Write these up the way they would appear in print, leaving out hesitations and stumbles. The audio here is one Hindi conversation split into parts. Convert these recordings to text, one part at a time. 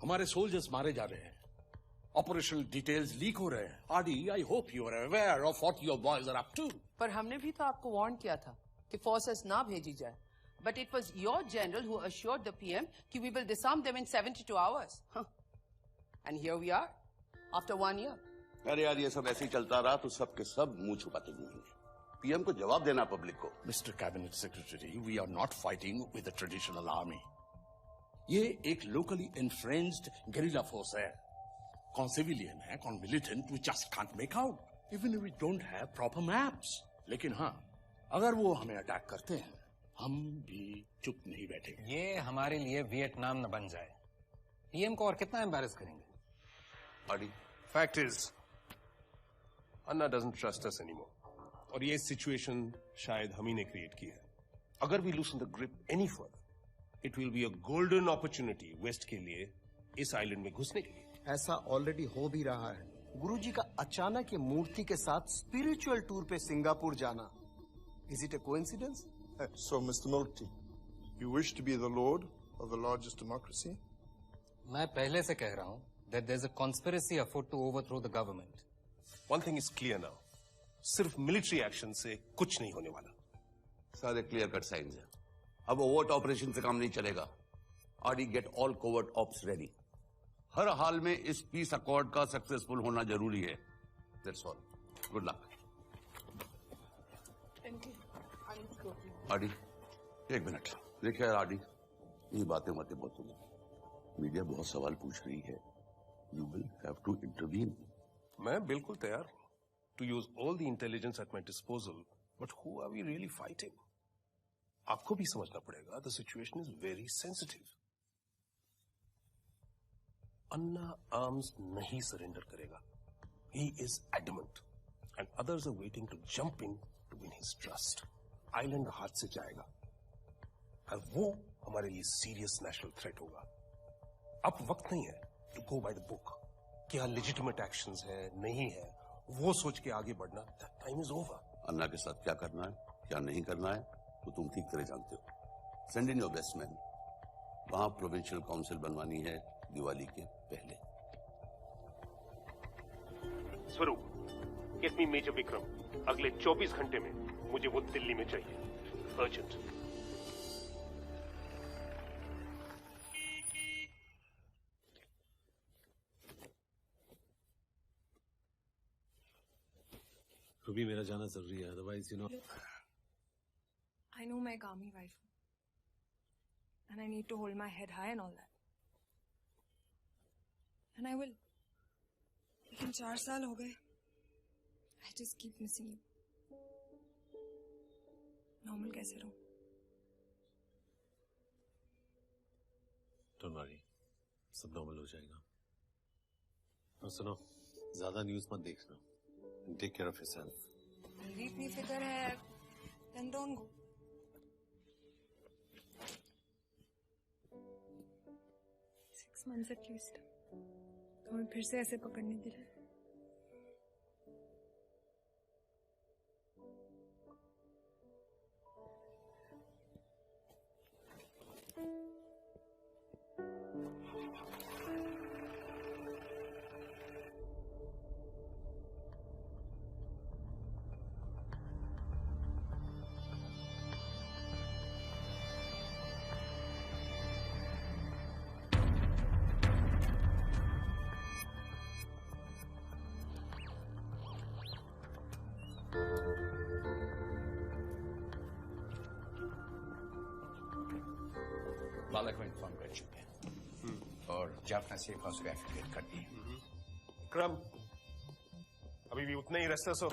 हमारे सोल्जर्स मारे जा रहे हैं, ऑपरेशनल डिटेल्स लीक हो रहे हैं। RD, I hope you are aware of what your boys are up to. पर हमने भी तो आपको वार्न किया था कि फोर्सेस ना भेजी जाए, but it was your general who assured the PM कि we will disarm them in 72 hours. And here we are after 1 year. अरे यार, ये सब ऐसे ही चलता रहा तो सब के सब मुंह छुपाते घूमेंगे। पीएम को जवाब देना पब्लिक को। Mister cabinet secretary, we are not fighting with the traditional army. ये एक लोकली इन्फ्लुएंस्ड गेरिला फोर्स है। कौन सिविलियन है, कौन militant, we just can't make out even if we don't have proper maps. लेकिन हाँ, अगर वो हमें अटैक करते हैं, हम भी चुप नहीं बैठे। ये हमारे लिए वियतनाम न बन जाए। पीएम को और कितना एम्बैरेस करेंगे? RD, fact is Anna doesn't trust us anymore, और ये सिचुएशन शायद हम ही ने क्रिएट की है। अगर we loosen the grip any further, it will be a golden opportunity west के लिए इस आइलैंड में घुसने के लिए। ऐसा ऑलरेडी हो भी रहा है। गुरुजी का अचानक ये मूर्ति के साथ स्पिरिचुअल टूर पे सिंगापुर जाना, is it a coincidence? So, Mr. Murthy, you wish to be the lord of the largest democracy? मैं पहले से कह रहा हूं that there's a conspiracy afoot to overthrow the government. One thing is clear now, सिर्फ मिलिट्री एक्शन से कुछ नहीं होने वाला। सारे क्लियर कट साइंस हैं। अब ओवर्ट ऑपरेशन से काम नहीं चलेगा। RD, get all covert ops ready. हर हाल में इस पीस अकॉर्ड का सक्सेसफुल होना जरूरी है। That's all. Good luck. RD, एक मिनट। देखिए यार आरडी, ये बातें बहुत होंगी। मीडिया बहुत सवाल पूछ रही है। You will have to intervene. मैं बिल्कुल तैयार हूं to use all the intelligence at my disposal, but who are we really fighting? आपको भी समझना पड़ेगा, the situation is very sensitive. Anna arms नहीं सरेंडर करेगा। He is adamant and others are waiting to jump in to win his trust. Island हाथ से जाएगा और वो हमारे लिए सीरियस नेशनल थ्रेट होगा। अब वक्त नहीं है to go by the book, क्या लेजिटिमेट एक्शंस है नहीं है, वो सोच के आगे बढ़ना। That time is over. Anna के साथ क्या करना है, क्या नहीं करना है, तो तुम ठीक तरह जानते हो। Send in your best man. वहां प्रोविंशियल काउंसिल बनवानी है दिवाली के पहले। स्वरूप, गेट मी मेजर विक्रम। अगले 24 घंटे में मुझे वो दिल्ली में चाहिए, अर्जेंट। रूबी, मेरा जाना जरूरी है, otherwise you know. I know मैं एक आर्मी वाइफ हूँ, and I need to hold my head high and all that. And I will. लेकिन 4 साल हो गए। I just keep missing you. Normal कैसे रहूं? डोंट वरी, सब नॉर्मल हो जाएगा। और सुनो, ज्यादा न्यूज़ मत देखना। Take care of yourself. मेरी इतनी फिक्र है, then don't go. Six months at least. तुम्हें फिर से ऐसे पकड़ने के लिए। बालक को इन्फॉर्म कर चुके हैं और जाफना से हाउस को एफिलिएट कर दी। विक्रम, अभी भी उतने ही रेस्टलेस हो?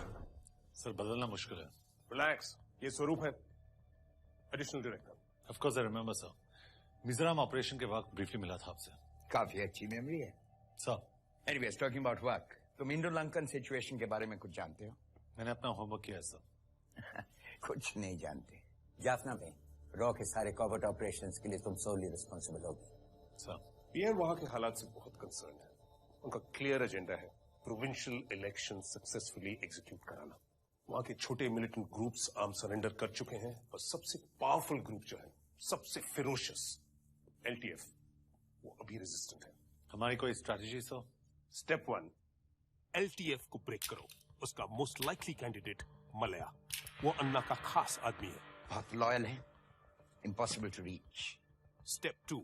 सर, बदलना मुश्किल है। रिलैक्स, ये स्वरूप है, additional director. Of course I remember sir. Mizoram operation के वक्त ब्रीफली मिला था आपसे। काफी अच्छी मेमोरी है sir. Anyways, talking about work, तुम इंडो लंकन सिचुएशन के बारे में कुछ जानते हो? मैंने अपना होमवर्क किया है सर। कुछ नहीं जानते। जाफना में रॉ के सारे कॉवर्ट ऑपरेशंस के लिए तुम सोली रिस्पॉन्सिबल होगी। सर, पीएम वहां के हालात से बहुत कंसर्न है। उनका क्लियर एजेंडा है प्रोविंशियल इलेक्शन सक्सेसफुली एग्जीक्यूट कराना। वहां के छोटे मिलिटेंट ग्रुप्स आर्म सरेंडर कर चुके हैं और सबसे पावरफुल ग्रुप जो है, सबसे फिरोशियस, एलटीएफ, वो अभी रेजिस्टेंट है। हमारी कोई स्ट्रैटेजी सो? स्टेप 1, LTF को ब्रेक करो। उसका मोस्ट लाइकली कैंडिडेट मलया, वो अन्ना का खास आदमी है, बहुत लॉयल है, impossible to reach. Step 2,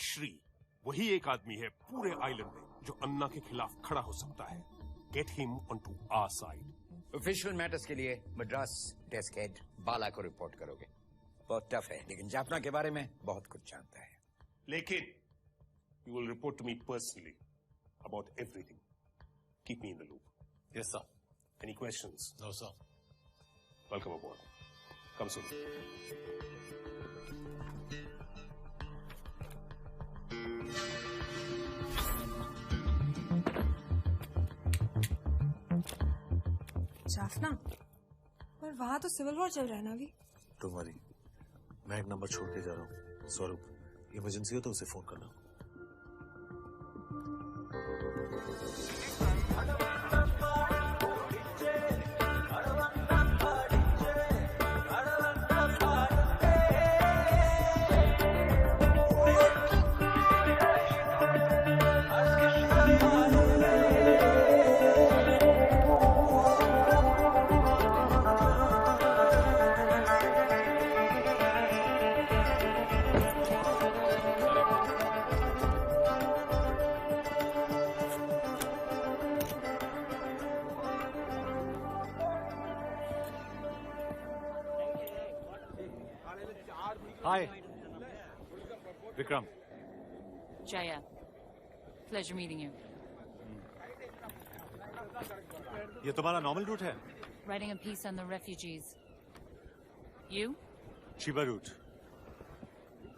Shri, वही एक आदमी है पूरे आइलैंड में जो अन्ना के खिलाफ खड़ा हो सकता है। Get him on to our side. Official matters के लिए मद्रास डेस्क हेड बाला को रिपोर्ट करोगे। बहुत टफ है, लेकिन जाफना के बारे में बहुत कुछ जानता है। लेकिन you will report to me personally about everything. Keep me in the loop. Yes sir. Any questions? No sir. Welcome aboard. Come soon. Jaffna, पर वहां तो सिविल वॉर चल रहा है ना अभी। तुम्हारी मैं एक नंबर छोड़ के जा रहा हूँ। स्वरूप, इमरजेंसी हो तो उसे फोन करना। Hi. Vikram. Jaya. Pleasure meeting you. ये तुम्हारा नॉर्मल रूट है? Writing a piece on the refugees. You? Chiba route.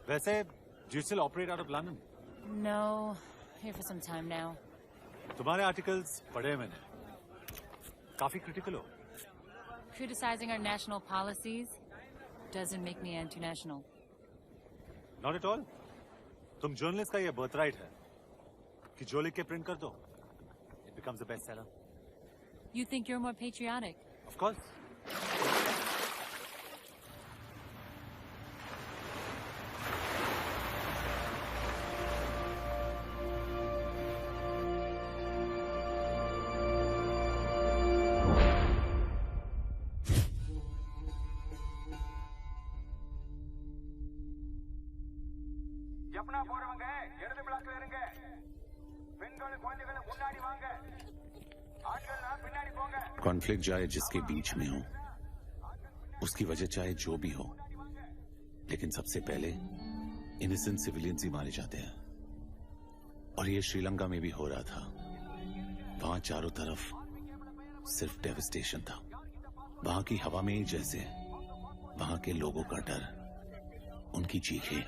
वैसे, do you still operate out of London? No. Here for some time now. तुम्हारे आर्टिकल्स पढ़े मैंने। काफी क्रिटिकल हो। Criticizing our national policies doesn't make me anti-national. Not at all. तुम जर्नलिस्ट का ये बर्थराइट है कि जो लिख के प्रिंट कर दो, it becomes a bestseller. You think you're more patriotic? Of course. Conflict जाए जिसके बीच में हो, उसकी वजह चाहे जो भी हो, लेकिन सबसे पहले इनोसेंट सिविलियंस ही मारे जाते हैं। और ये श्रीलंका में भी हो रहा था। वहां चारों तरफ सिर्फ डेविस्टेशन था। वहां की हवा में ही जैसे वहां के लोगों का डर, उनकी चीखें,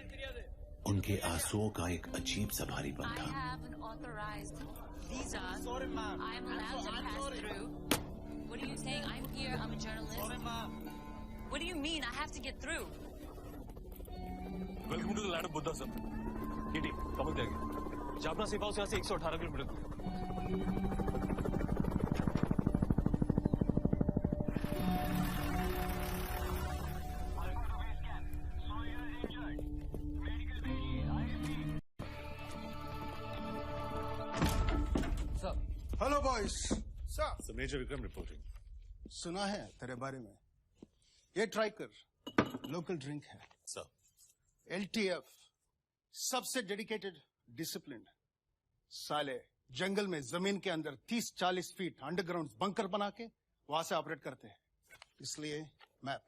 उनके आंसुओं का एक अजीब सा भारीपन था। Visa. Sorry, ma'am. I'm allowed to pass through. What are you saying? I'm here. I'm a journalist. Sorry, ma'am. What do you mean? I have to get through. Welcome to the land of Buddha, sir. ये टीम कब तक जाएगी? जाफना सेफ हाउस यहाँ से 118 किलोमीटर दूर। Hello boys. Sir, So Major Vikram reporting. सुना है तेरे बारे में। ये ट्राई कर, लोकल ड्रिंक है। सर। LTF सबसे डेडिकेटेड, डिसिप्लिन। साले जंगल में जमीन के अंदर 30-40 फीट अंडरग्राउंड बंकर बना के वहां से ऑपरेट करते हैं। इसलिए मैप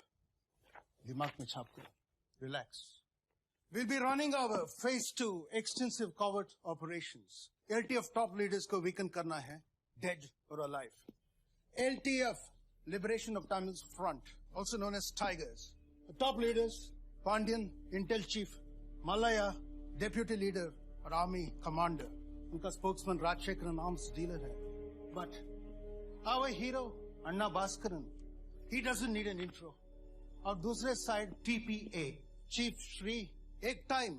दिमाग में छाप कर, relax. We'll be running our phase 2 extensive covert operations. LTF top leaders को weaken करना है, dead or alive. LTF, Liberation of Tamils Front, also known as Tigers. The top leaders, Pandian, Intel Chief, Malaya, Deputy Leader और Army Commander. उनका spokesman Rajshekharan arms dealer है. But our hero, Anna Bhaskaran, he doesn't need an intro. और दूसरे साइड TPA, Chief Shri, एक टाइम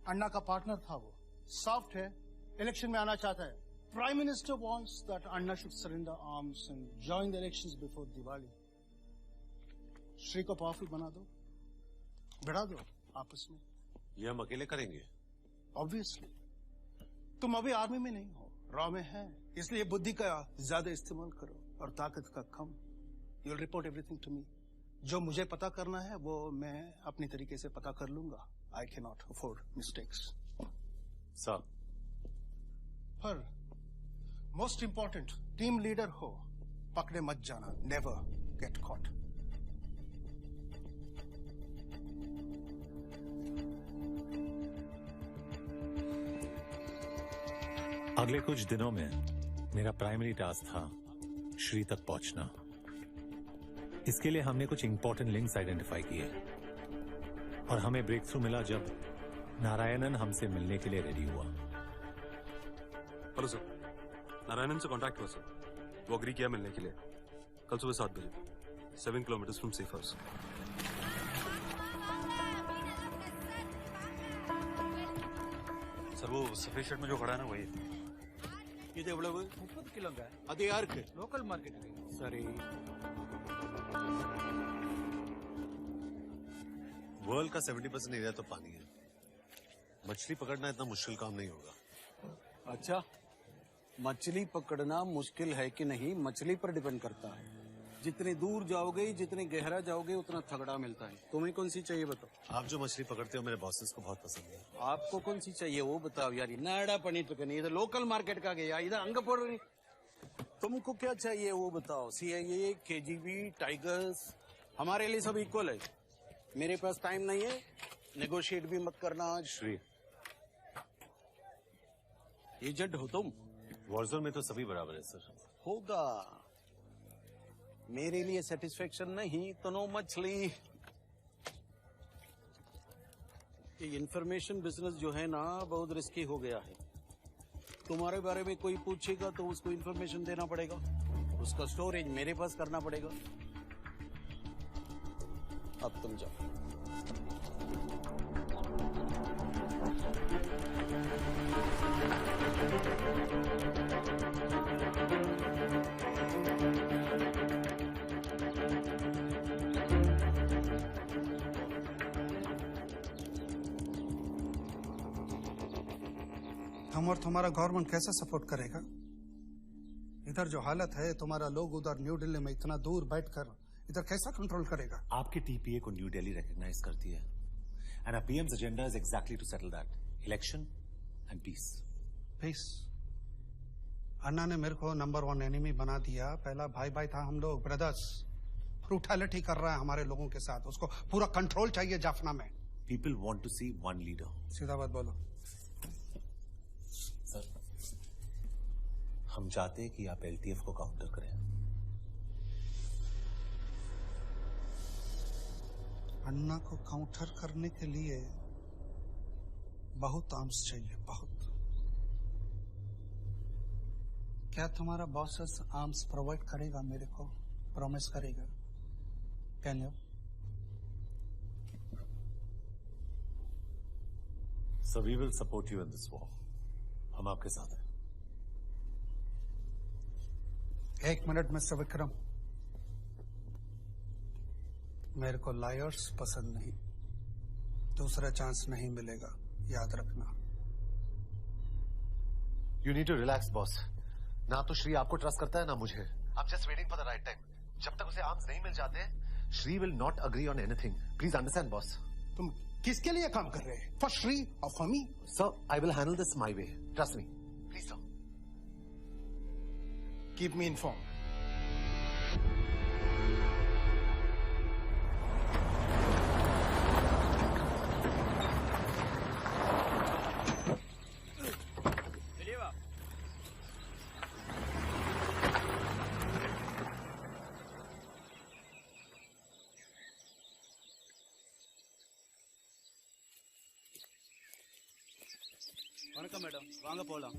अन्ना का पार्टनर था वो। सॉफ्ट है, इलेक्शन में आना चाहता है। Prime minister wants that Anna should surrender arms and join the elections before Diwali. Shri को पावरफुल बना दो, बढ़ा दो आपस में। ये हम अकेले करेंगे? ऑब्वियसली। तुम अभी आर्मी में नहीं हो, रॉ में है, इसलिए बुद्धि का ज्यादा इस्तेमाल करो और ताकत का कम। You will report everything to me. जो मुझे पता करना है वो मैं अपनी तरीके से पता कर लूंगा। I can not afford mistakes. Sir, पर मोस्ट इंपॉर्टेंट, टीम लीडर हो, पकड़े मत जाना, नेवर गेट कॉट। अगले कुछ दिनों में मेरा प्राइमरी टास्क था श्री तक पहुंचना। इसके लिए हमने कुछ इंपॉर्टेंट लिंक्स आइडेंटिफाई किए और हमें ब्रेक थ्रू मिला जब नारायणन हमसे मिलने के लिए रेडी हुआ। हेलो सर, नारायणन से कांटेक्ट हुआ सर। वो अग्री किया मिलने के लिए कल सुबह 7 बजे 7 kilometre from safe house. Sir वो सफेद शर्ट में जो खड़ा है ना वही। ಇದು ಎவ்வளவு? 30 ಕಿಲೋங்க. ಅದು ಯಾருக்கு? ಲೋಕಲ್ ಮಾರ್ಕೆಟ್ಗೆ. ಸರಿ. वर्ल्ड का 70% एरिया तो पानी है। मछली पकड़ना इतना मुश्किल काम नहीं होगा। अच्छा, मछली पकड़ना मुश्किल है कि नहीं मछली पर डिपेंड करता है। जितने दूर जाओगे, जितने गहरा जाओगे, उतना तगड़ा मिलता है। तुम्हें कौन सी चाहिए बताओ? आप जो मछली पकड़ते हो मेरे बॉसेस को बहुत पसंद है। आपको कौन सी चाहिए वो बताओ यार। नाड़ा पनीर तो नहीं, इधर लोकल मार्केट का गया, इधर अंग पड़ रही। तुमको क्या चाहिए वो बताओ। CIA, KGB, टाइगर्स, हमारे लिए सब इक्वल है। मेरे पास टाइम नहीं है, नेगोशिएट भी मत करना आज। श्री, एजेंट हो तुम? वॉरजोन में तो सभी बराबर है सर। होगा, मेरे लिए सेटिस्फेक्शन नहीं तो नो मछली। ये इंफॉर्मेशन बिजनेस जो है ना बहुत रिस्की हो गया है। तुम्हारे बारे में कोई पूछेगा तो उसको इंफॉर्मेशन देना पड़ेगा, उसका स्टोरेज मेरे पास करना पड़ेगा। अब तुम जाओ। हम और तुम्हारा गवर्नमेंट कैसे सपोर्ट करेगा? इधर जो हालत है, तुम्हारा लोग उधर न्यू दिल्ली में इतना दूर बैठकर इधर कैसा कंट्रोल करेगा? आपकी TPA को न्यू दिल्ली रिकॉग्नाइज करती है and our PM's agenda is exactly to settle that. Election and peace. Peace. अन्ना ने मेरे को नंबर 1 एनिमी बना दिया। पहला भाई भाई था हम लोग, ब्रदर्स। ब्रूटैलिटी कर रहा है हमारे लोगों के साथ। उसको पूरा कंट्रोल चाहिए जाफना में। People want to see one leader. सीधा बात बोलो। सर, हम चाहते हैं कि आप LTF को काउंटर करें। अन्ना को काउंटर करने के लिए बहुत आर्म्स चाहिए, बहुत। क्या तुम्हारा बॉस आर्म्स प्रोवाइड करेगा मेरे को? प्रॉमिस करेगा? Can you? So we will support you in this war. हम आपके साथ हैं। 1 मिनट मिस्टर विक्रम, मेरे को लायर्स पसंद नहीं। दूसरा चांस नहीं मिलेगा, याद रखना। You need to relax, boss. ना तो श्री आपको ट्रस्ट करता है ना मुझे। I'm just waiting for the right time. जब तक उसे आर्म्स नहीं मिल जाते, Shri will not agree on anything. Please understand, boss. तुम किसके लिए काम कर रहे हैं? For Shri or for me? Sir, I will handle this my way. Trust me. Please, sir. Keep me informed. வணக்கம் மேடம், வாங்க போலாம்.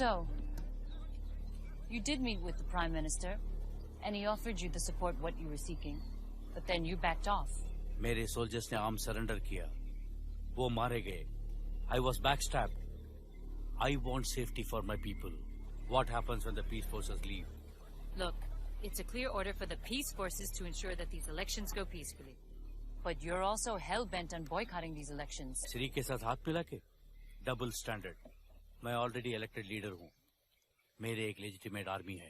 So, you did meet with the Prime Minister, and he offered you the support what you were seeking, but then you backed off. मेरे soldiers ने arm surrender किया, वो मारे गए. I was backstabbed. I want safety for my people. What happens when the peace forces leave? Look, it's a clear order for the peace forces to ensure that these elections go peacefully. But you're also hell-bent on boycotting these elections. Shri के साथ हाथ मिला के? Double standard. मैं already elected leader हूँ. मेरे एक legitimate army है.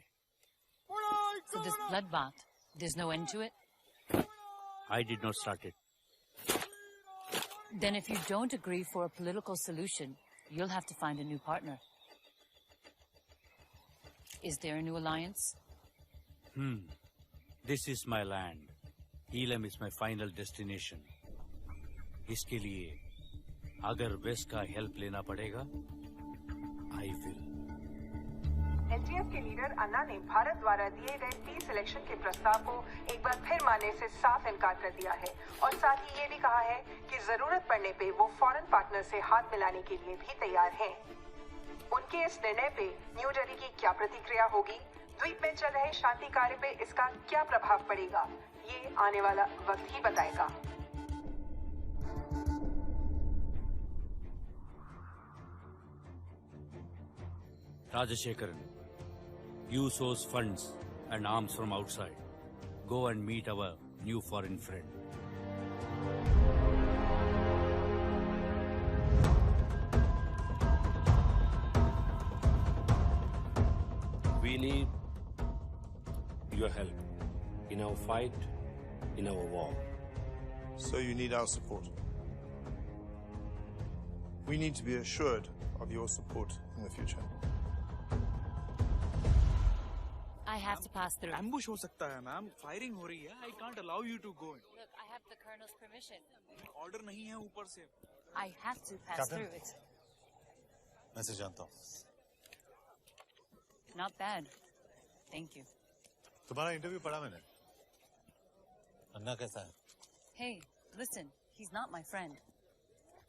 So this bloodbath, there's no end to it? I did not start it. Then if you don't agree for a political solution, you'll have to find a new partner. Is there a new alliance? This is my land. Elam is my final destination. इसके लिए अगर वेस्ट का हेल्प लेना पड़ेगा, I will. एलटीएफ के लीडर अन्ना ने भारत द्वारा दिए गए पीस इलेक्शन के प्रस्ताव को एक बार फिर मानने से साफ इनकार कर दिया है और साथ ही ये भी कहा है कि जरूरत पड़ने पे वो फॉरेन पार्टनर से हाथ मिलाने के लिए भी तैयार हैं। उनके इस निर्णय पे न्यू दिल्ली की क्या प्रतिक्रिया होगी, द्वीप में चल रहे शांति कार्य पे इसका क्या प्रभाव पड़ेगा, ये आने वाला वक्त ही बताएगा। Rajashekaran, you source funds and arms from outside. Go and meet our new foreign friend. We need your help in our fight, in our war. So you need our support. We need to be assured of your support in the future. I have to pass through. Ambush हो सकता है मैम, फायरिंग हो रही है. I can't allow you to go. Look, I have the colonel's permission. Order नहीं है ऊपर से. I have to pass through it. मैं से जानता हूँ. Not bad. Thank you. तुम्हारा इंटरव्यू पढ़ा मैंने. अन्ना कैसा है? Hey, listen, he's not my friend.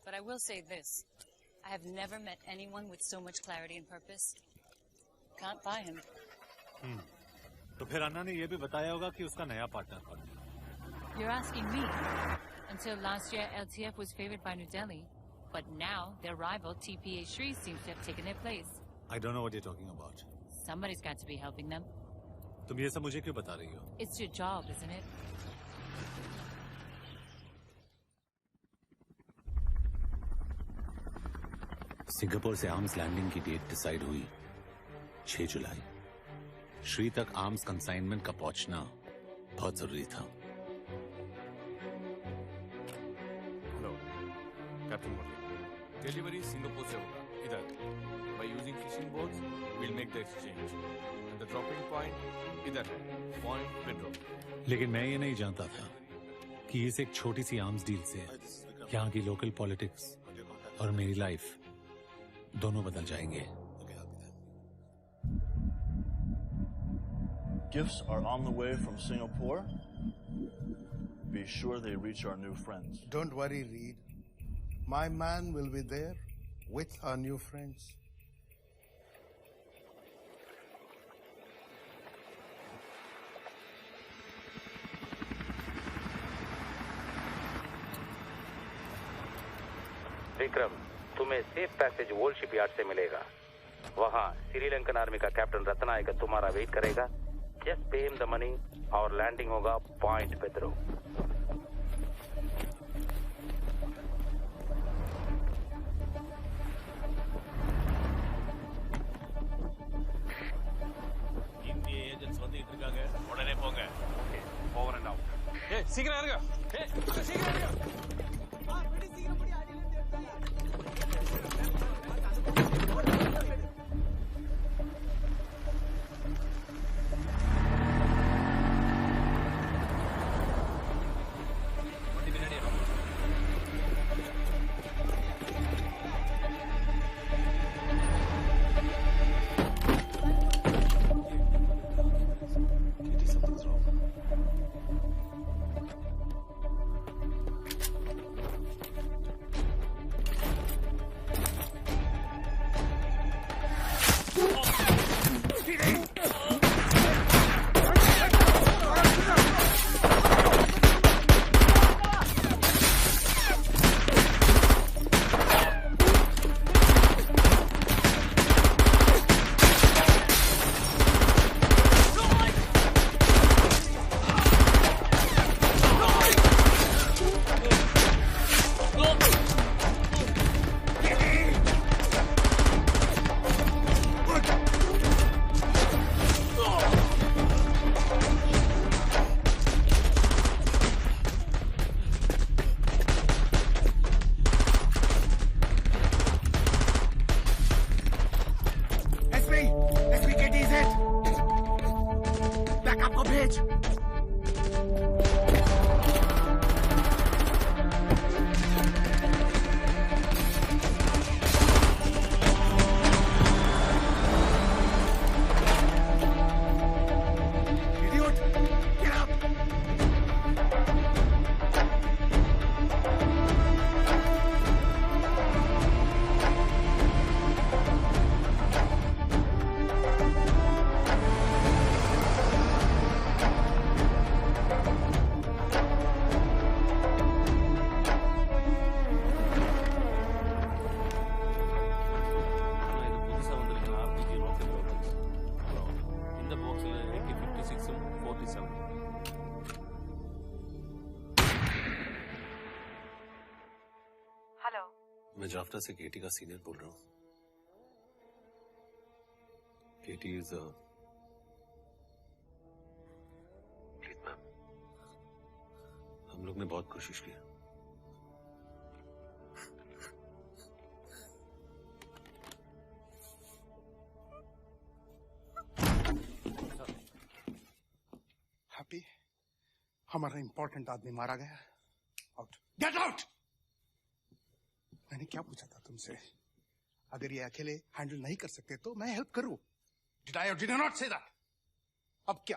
But I will say this. I have never met anyone with so much clarity and purpose. Can't buy him. तो फिर अन्ना ने ये भी बताया होगा कि उसका नया पार्टनर कौन है. You're asking me. Until last year, LTF was favored by New Delhi. But now, their rival, TPA Shri, seems to have taken their place. I don't know what you're talking about. Somebody's got to be helping them. तुम ये सब मुझे क्यों बता रही हो? It's your job, isn't it? Singapore से आर्म्स लैंडिंग की डेट डिसाइड हुई 6 जुलाई. श्री तक आर्म्स कंसाइनमेंट का पहुंचना बहुत जरूरी था. हेलो कैप्टन मुरली, डिलीवरी सिंगापुर से होगा इधर. By using fishing boats will make the exchange and the dropping point इधर है, पॉइंट विड्रॉ. लेकिन मैं ये नहीं जानता था कि इस एक छोटी सी आर्म्स डील से यहाँ की लोकल पॉलिटिक्स और मेरी लाइफ दोनों बदल जाएंगे. Gifts are on the way from Singapore. Be sure they reach our new friends. Don't worry, Reed. My man will be there with our new friends. Vikram, तुम्हें सेफ पैसेज वोल शिपयार्ड से मिलेगा. वहाँ श्रीलंकन आर्मी का कैप्टन रत्नायक तुम्हारा वेट करेगा. Just pay him the money और लैंडिंग होगा पॉइंट पेड्रो. இந்திய ஏஜென்ட்ஸ் வந்து இருக்காங்க, உடனே போங்க. Okay, over and out. ஏய் சீக்கிரம் இருங்க. ஏய் சீக்கிரம் இருங்க. படி சீக்கிரம் படி ஆடியில हेलो। मैं जाफना से केटी का सीनियर बोल रहा हूँ। केटी इज प्लीज मैम, हम लोग ने बहुत कोशिश की। हैप्पी, हमारा इंपॉर्टेंट आदमी मारा गया। Out, get out. मैंने क्या पूछा था तुमसे? अगर ये अकेले हैंडल नहीं कर सकते तो मैं हेल्प करूं। डिड आई और did I not say that? अब क्या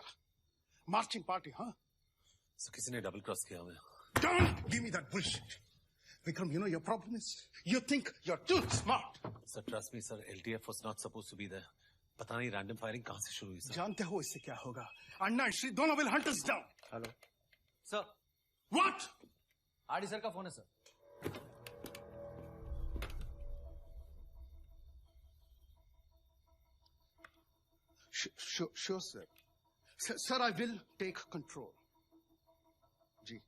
मार्चिंग पार्टी? हाँ सर, किसी ने डबल क्रॉस किया हमें। Don't give me that bullshit. Vikram, you know your problem is you think you're too smart. Sir trust me sir, LTF was not supposed to be there. पता नहीं रैंडम फायरिंग कहां से शुरू हुई सर। जानते हो इससे क्या होगा? अन्ना and श्री दोनों will hunt us down. Hello sir. What? RD sir का फोन है sir. Sure, sir. Sir, I will take control. Ji.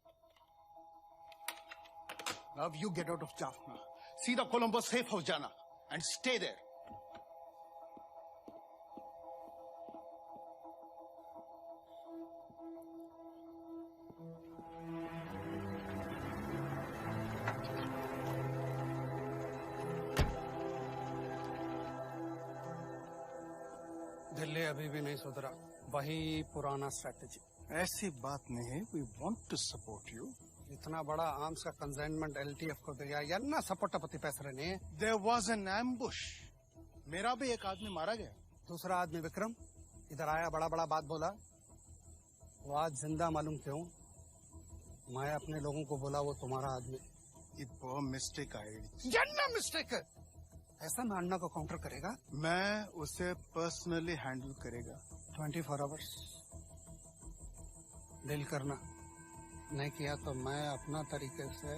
Now you get out of Jaffna. See the Colombo safe house jana and stay there. Delhi अभी भी नहीं सुधरा, वही पुराना स्ट्रैटेजी। ऐसी बात नहीं है, we want to support you. इतना बड़ा आर्म्स का कंसाइनमेंट LTF को दिया या ना सपोर्ट पति पैसे नहीं। There was an ambush. मेरा भी एक आदमी मारा गया। दूसरा आदमी विक्रम इधर आया, बड़ा बड़ा बात बोला। वो आज जिंदा मालूम क्यों? मैं अपने लोगों को बोला वो तुम्हारा आदमी। वो मिस्टेक आएगी। जन्ना मिस्टेक है। ऐसा मैं अन्ना को काउंटर करेगा? मैं उसे पर्सनली हैंडल करेगा। 24 आवर्स डील करना, नहीं किया तो मैं अपना तरीके से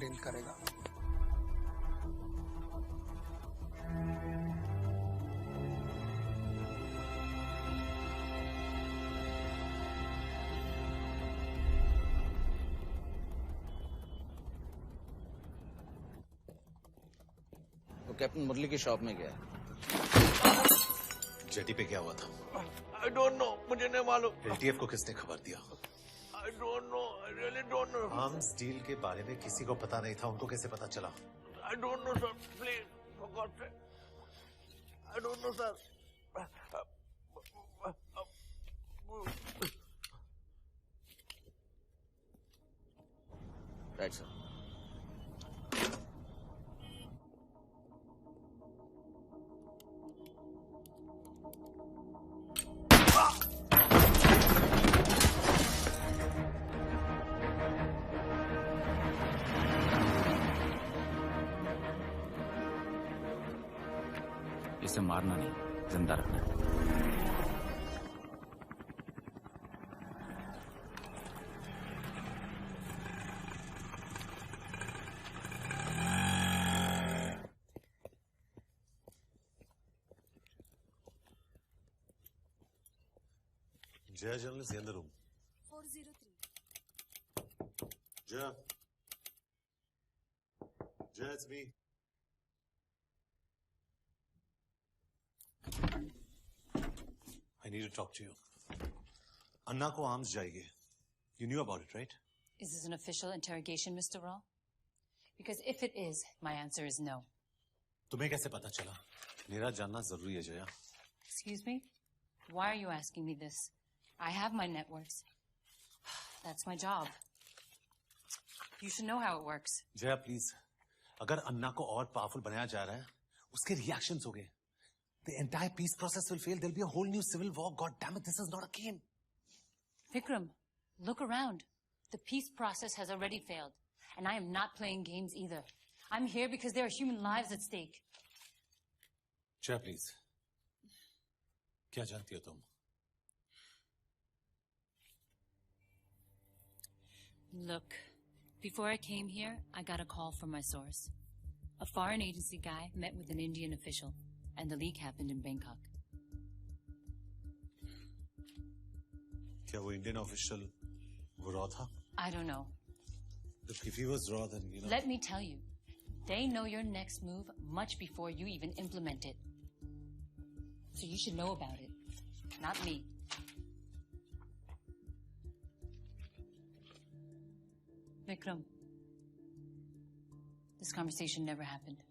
डील करेगा। तो कैप्टन मुरली की शॉप में गया। जेटी पे क्या हुआ था? I don't know. मुझे नहीं मालूम। LTF को किसने खबर दिया? I don't know. I really don't know. Arms deal के बारे में किसी को पता नहीं था, उनको कैसे पता चला? I don't know, sir. Please, for God's sake. I don't know, sir. Right, sir. इसे मारना नहीं, जिंदा रखना है। Jaya journalist in the room. 403. Jaya. Jaya, it's me. I need to talk to you. Anna ko arms jayenge. You knew about it, right? Is this an official interrogation, Mr. Raw? Because if it is, my answer is no. तुम्हें कैसे पता चला? मेरा जानना जरूरी है Jaya. Excuse me? Why are you asking me this? I have my networks. That's my job. You should know how it works. Jaya please, अगर अन्ना को और पावरफुल बनाया जा रहा है, उसके रिएक्शंस हो गए। The entire peace process will fail. There'll be a whole new civil war. God damn it, this is not a game. Vikram, look around. The peace process has already failed. And I am not playing games either. I'm here because there are human lives at stake. Jaya please, क्या जानती हो तुम? Look, before I came here, I got a call from my source. A foreign agency guy met with an Indian official, and the leak happened in Bangkok. क्या वो इंडियन ऑफिशियल वो रॉ था? I don't know. Look, if he was raw, then, you know... Let me tell you, They know your next move much before you even implement it. So you should know about it, not me. Vikram, this conversation never happened.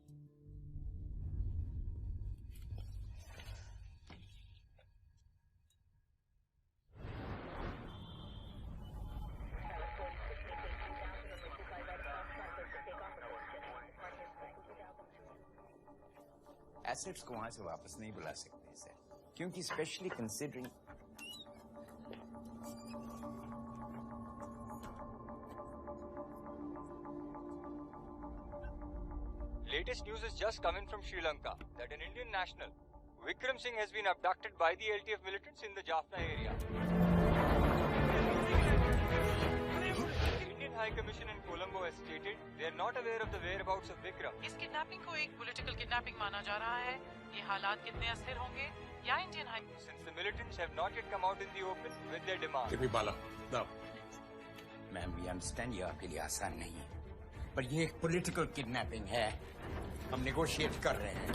Assets को वहां से वापस नहीं बुला सकते सर, क्योंकि specially considering Latest news is just coming from Sri Lanka that an Indian national, Vikram Singh, has been abducted by the LTF militants in the Jaffna area. Indian High Commission in Colombo has stated they are not aware of the whereabouts of Vikram. इस किडनैपिंग को एक पॉलिटिकल किडनैपिंग माना जा रहा है। ये हालात कितने अस्थिर होंगे या Indian high Since the militants have not yet come out in the open with their demand. Give me Bala. Now. Ma'am we understand ये आपके लिए आसान नहीं है, पर ये एक पॉलिटिकल किडनैपिंग है। हम नेगोशिएट कर रहे हैं।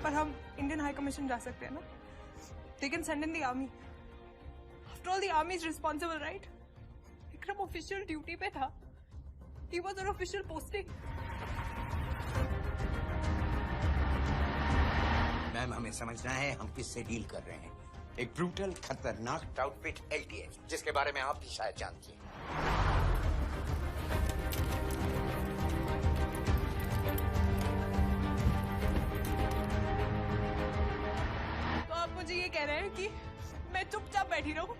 पर हम इंडियन हाई कमीशन जा सकते हैं ना? They can send in the army. After all, the army is responsible, right? Vikram official duty पे था. He was on official posting. Ma'am हमें समझना है हम किससे डील कर रहे हैं। एक ब्रूटल खतरनाक आउटफिट LTF, जिसके बारे में आप भी शायद जानती हैं। तो आप मुझे ये कह रहे हैं कि मैं चुपचाप बैठी रहूं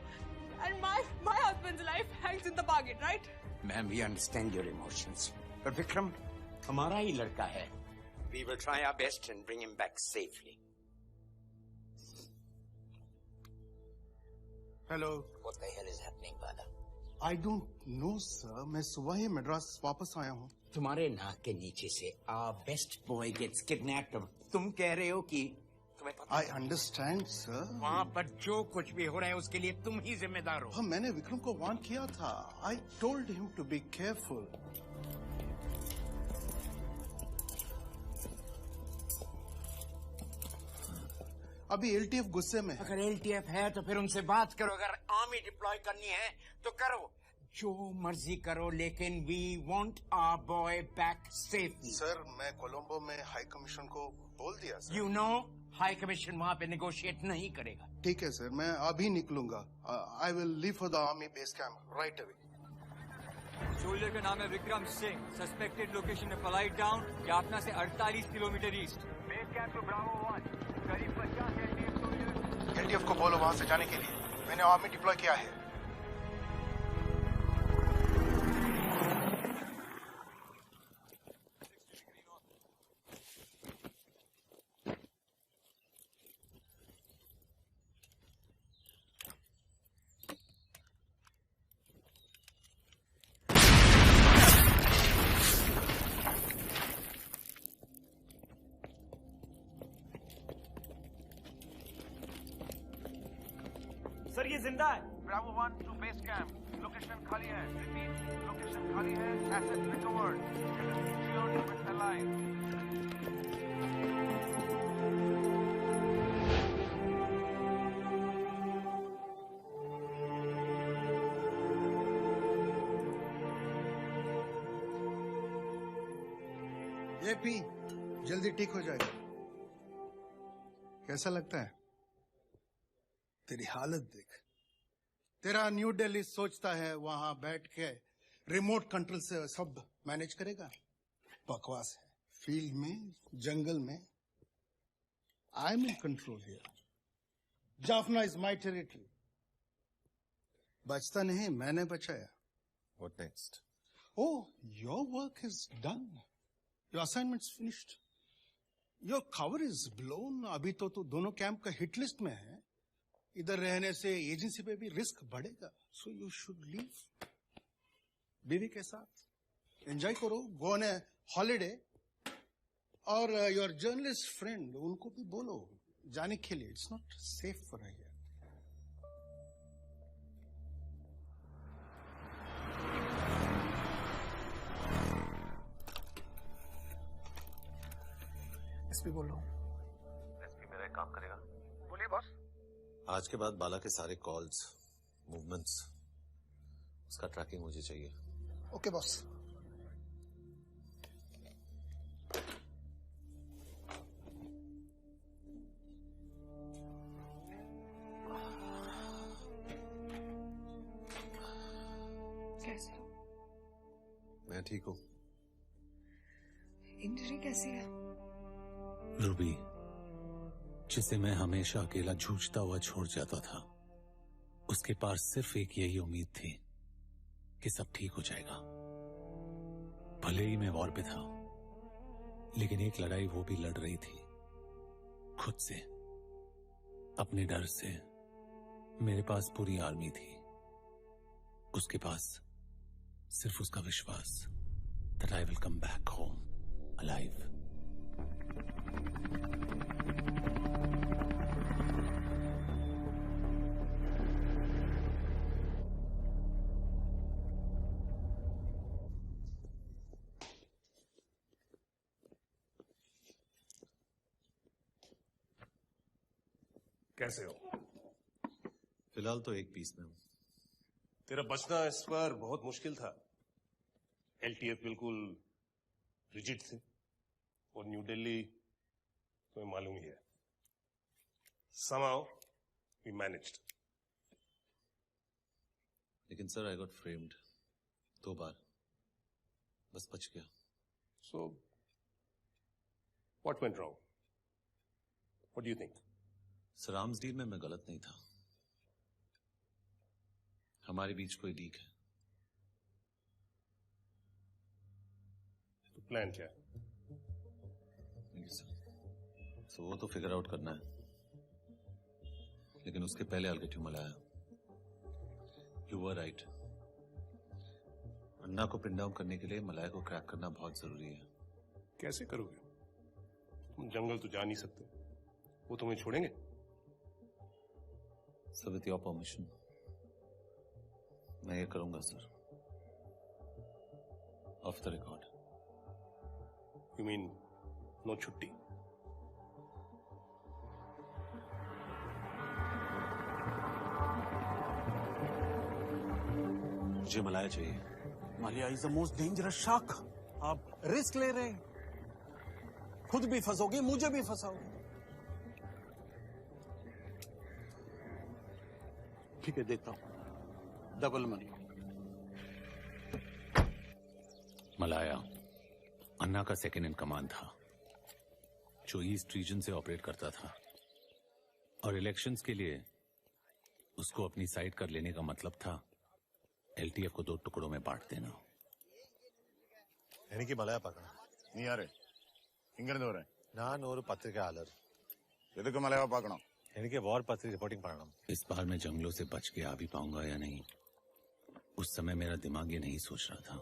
and my husband's life hangs in the bargain, right? Ma'am we understand your emotions, पर विक्रम हमारा ही लड़का है। We will try our best and bring him back safely. Hello. What the hell is happening, Bala? I don't know, sir. मैं सुबह ही मद्रास वापस आया हूँ। तुम्हारे नाक के नीचे से our best boy gets kidnapped. तुम कह रहे हो कि तुम्हें पता? I understand, sir. वहाँ पर जो कुछ भी हो रहा है उसके लिए तुम ही जिम्मेदार हो। हाँ, मैंने विक्रम को वार्न किया था। I told him to be careful. अभी LTF गुस्से में है। अगर LTF है तो फिर उनसे बात करो। अगर आर्मी डिप्लॉय करनी है तो करो, जो मर्जी करो, लेकिन we want our boy back safely. Sir, मैं कोलंबो में हाई कमीशन को बोल दिया sir. You know, high commission वहाँ पे नेगोशिएट नहीं करेगा। ठीक है सर, मैं अभी निकलूंगा। I will leave for the army base camp right away. Soldier का नाम है विक्रम सिंह। सस्पेक्टेड लोकेशन है पलाई टाउन, जाफना से 48 kilometre east. Base camp two Bravo 1, करीब 50 LTF सोल्जर। LTF को बोलो वहां से जाने के लिए। मैंने आर्मी डिप्लॉय किया है। सर ये जिंदा है। Bravo 1 to base camp. Location खाली है। रिपीट, लोकेशन खाली है। Asset recovered. Secured with alive. ये पी, जल्दी ठीक हो जाएगा। कैसा लगता है? तेरी हालत देख। तेरा न्यू दिल्ली सोचता है वहां बैठ के रिमोट कंट्रोल से सब मैनेज करेगा। बकवास है। फील्ड में, जंगल में, I am in control here. Jaffna is my territory. बचता नहीं, मैंने बचाया। What next? Oh, your work is done. Your assignment's finished. Your cover is blown. अभी तो दोनों कैंप का हिट लिस्ट में है। इधर रहने से एजेंसी पे भी रिस्क बढ़ेगा। So you should leave. बीवी के साथ एंजॉय करो, गो ऑन ए हॉलीडे। और योर जर्नलिस्ट फ्रेंड, उनको भी बोलो जाने के लिए। It's not safe for here. SP बोल रहा हूँ। एसपी मेरा एक काम करेगा? बोलिए बॉस। आज के बाद बाला के सारे कॉल्स, मूवमेंट्स, उसका ट्रैकिंग मुझे चाहिए। Okay boss. कैसे? मैं ठीक हूँ। इंजरी कैसी है? रूबी, जिसे मैं हमेशा अकेला जूझता हुआ छोड़ जाता था, उसके पास सिर्फ एक यही उम्मीद थी कि सब ठीक हो जाएगा। भले ही मैं वॉर पे था, लेकिन एक लड़ाई वो भी लड़ रही थी, खुद से, अपने डर से। मेरे पास पूरी आर्मी थी, उसके पास सिर्फ उसका विश्वास that I will come back home alive. कैसे हो? फिलहाल तो एक पीस में हूं। तेरा बचना इस पर बहुत मुश्किल था। एलटीएफ बिल्कुल रिजिड थे और न्यू दिल्ली तुम्हें मालूम ही है। Somehow we managed. लेकिन सर आई गॉट फ्रेम्ड 2 बार, बस बच गया। So what went wrong? What do you think? Sir arms deal में मैं गलत नहीं था। हमारे बीच कोई लीक है। तो प्लान क्या है? तो वो तो फिगर आउट करना है, लेकिन उसके पहले I'll get you Malaya. You were right। अन्ना को पिन डाउन करने के लिए मलाया को क्रैक करना बहुत जरूरी है। कैसे करोगे? तुम जंगल तो जा नहीं सकते, वो तुम्हें छोड़ेंगे? सर विथ योर परमिशन मैं ये करूंगा sir, off the record. You mean no छुट्टी? मुझे मलाया चाहिए। Malaya is the most dangerous shark. आप रिस्क ले रहे हैं, खुद भी फंसोगे, मुझे भी फंसाओगे। ठीक है, देता हूं डबल मनी। मलाया अन्ना का सेकंड इन कमांड था, जो ईस्ट रीजन से ऑपरेट करता था, और इलेक्शंस के लिए उसको अपनी साइड कर लेने का मतलब था एलटीएफ को 2 टुकड़ों में बांट देना। എനിക്ക് മലയാ പാക്കണം നീ ആരെ ഇങ്ങനെ വരെ ഞാൻ ഒരു പത്രിക ആലർ എതൊക്കെ മലയാ പാക്കണം എനിക്ക് വാർ പത്രിക रिपोर्टिंग पढ़ना। इस बार मैं जंगलों से बच के आ भी पाऊंगा या नहीं, उस समय मेरा दिमाग ये नहीं सोच रहा था।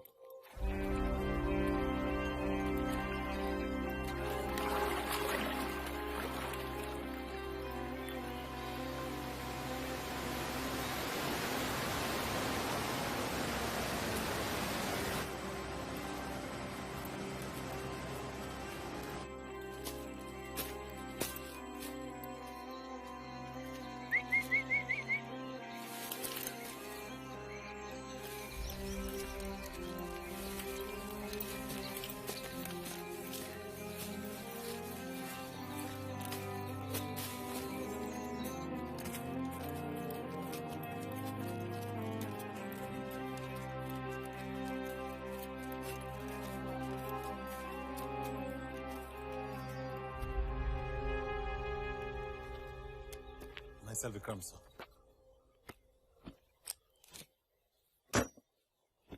myself Vikram sir.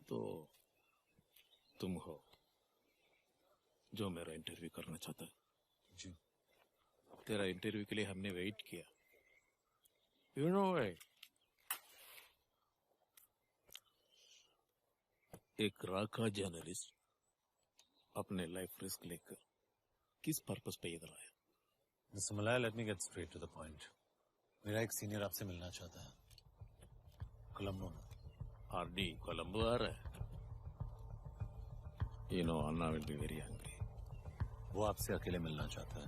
तो तुम हो जो मेरा इंटरव्यू करना चाहता है? जी। तेरा इंटरव्यू के लिए हमने वेट किया। यू नो एक राका जर्नलिस्ट अपने लाइफ रिस्क लेकर किस पर्पस पे इधर आया? Mister Malaya, let me get straight to the point. मेरा एक सीनियर आपसे मिलना चाहता है, कोलंबो में। आरडी कोलंबो आ रहा है? You know, Anna will be very angry. वो आपसे अकेले मिलना चाहता है।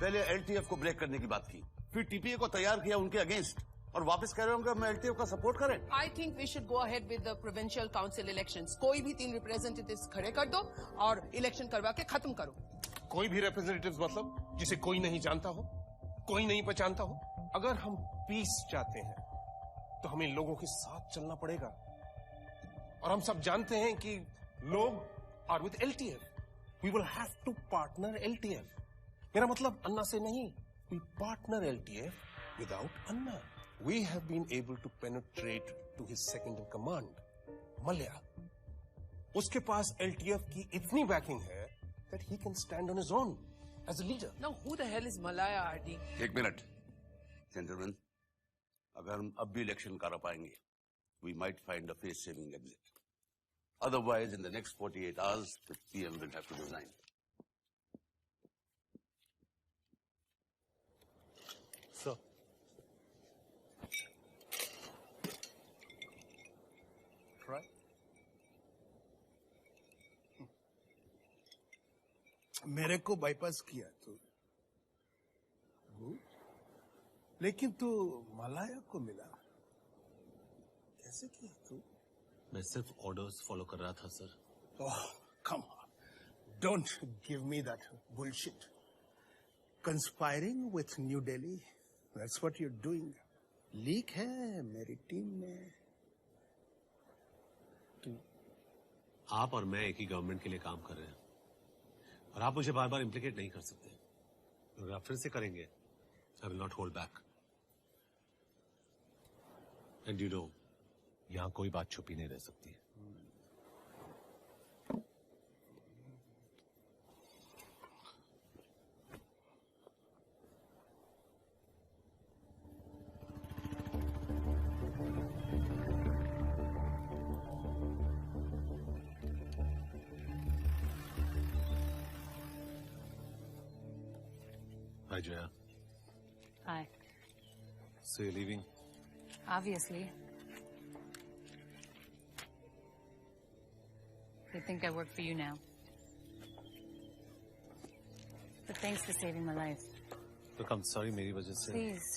पहले एलटीएफ को ब्रेक करने की बात की, फिर टीपीए को तैयार किया उनके अगेंस्ट, और वापस कह रहे होंगे हम एलटीएफ का सपोर्ट करें। I think we should go ahead with the provincial council elections. कोई भी 3 रिप्रेजेंटेटिव्स खड़े कर दो और इलेक्शन करवा के खत्म करो। कोई भी रिप्रेजेंटेटिव्स मतलब जिसे कोई नहीं जानता हो, कोई नहीं पहचानता हो? अगर हम पीस चाहते हैं तो हमें लोगों के साथ चलना पड़ेगा, और हम सब जानते हैं कि लोग are with LTF. We will have to partner LTF. मेरा मतलब अन्ना से नहीं, we partner LTF without Anna. We have been able to penetrate to his second in command, Malya. उसके पास एलटीएफ की इतनी बैकिंग है that he can stand on his own as a leader. Now who the hell is Malaya RD? एक मिनट, जेंटलमैन, अगर हम अब भी इलेक्शन करा पाएंगे, we might find a face-saving exit. Otherwise, in the next 48 hours, the PM will have to resign. Sir. Try. मेरे को बाईपास किया तू, लेकिन तू मलाया को मिला कैसे किया तू? मैं सिर्फ ऑर्डर्स फॉलो कर रहा था sir. Oh come on, don't give me that bullshit. Conspiring with New Delhi, that's what you are doing. Leak है मेरी टीम में। आप और मैं एक ही गवर्नमेंट के लिए काम कर रहे हैं, और आप मुझे बार बार इम्प्लीकेट नहीं कर सकते। अगर आप फिर से करेंगे, I will not hold back. And you know, यहां कोई बात छुपी नहीं रह सकती। Hi, Jaya. Hi. So you're leaving? Obviously. They think I work for you now. But thanks for saving my life. Look, I'm sorry मेरी वजह से। Please,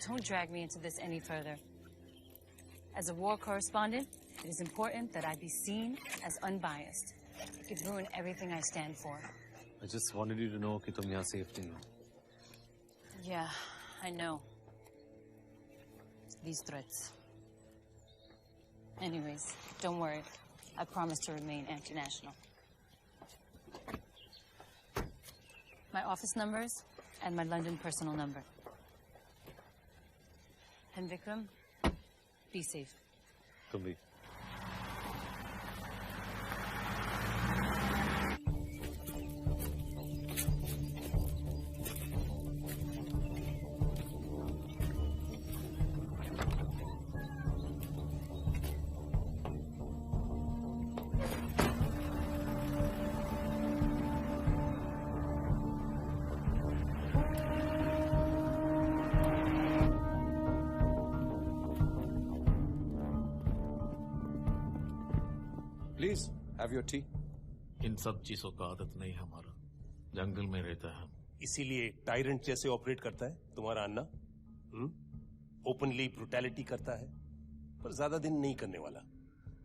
don't drag me into this any further. As a war correspondent, it is important that I be seen as unbiased. It could ruin everything I stand for. I just wanted you to know कि तुम यहाँ safe नहीं हो। Yeah, I know. These threats. Anyways, don't worry. I promise to remain anti-national. My office numbers and my London personal number. And Vikram, be safe. तुम भी। Please have your tea. इन सब चीजों का आदत नहीं हमारा, जंगल में रहता है। इसीलिए टायरेंट जैसे ऑपरेट करता है तुम्हारा अन्ना। ओपनली ब्रुटैलिटी करता है, पर ज्यादा दिन नहीं करने वाला।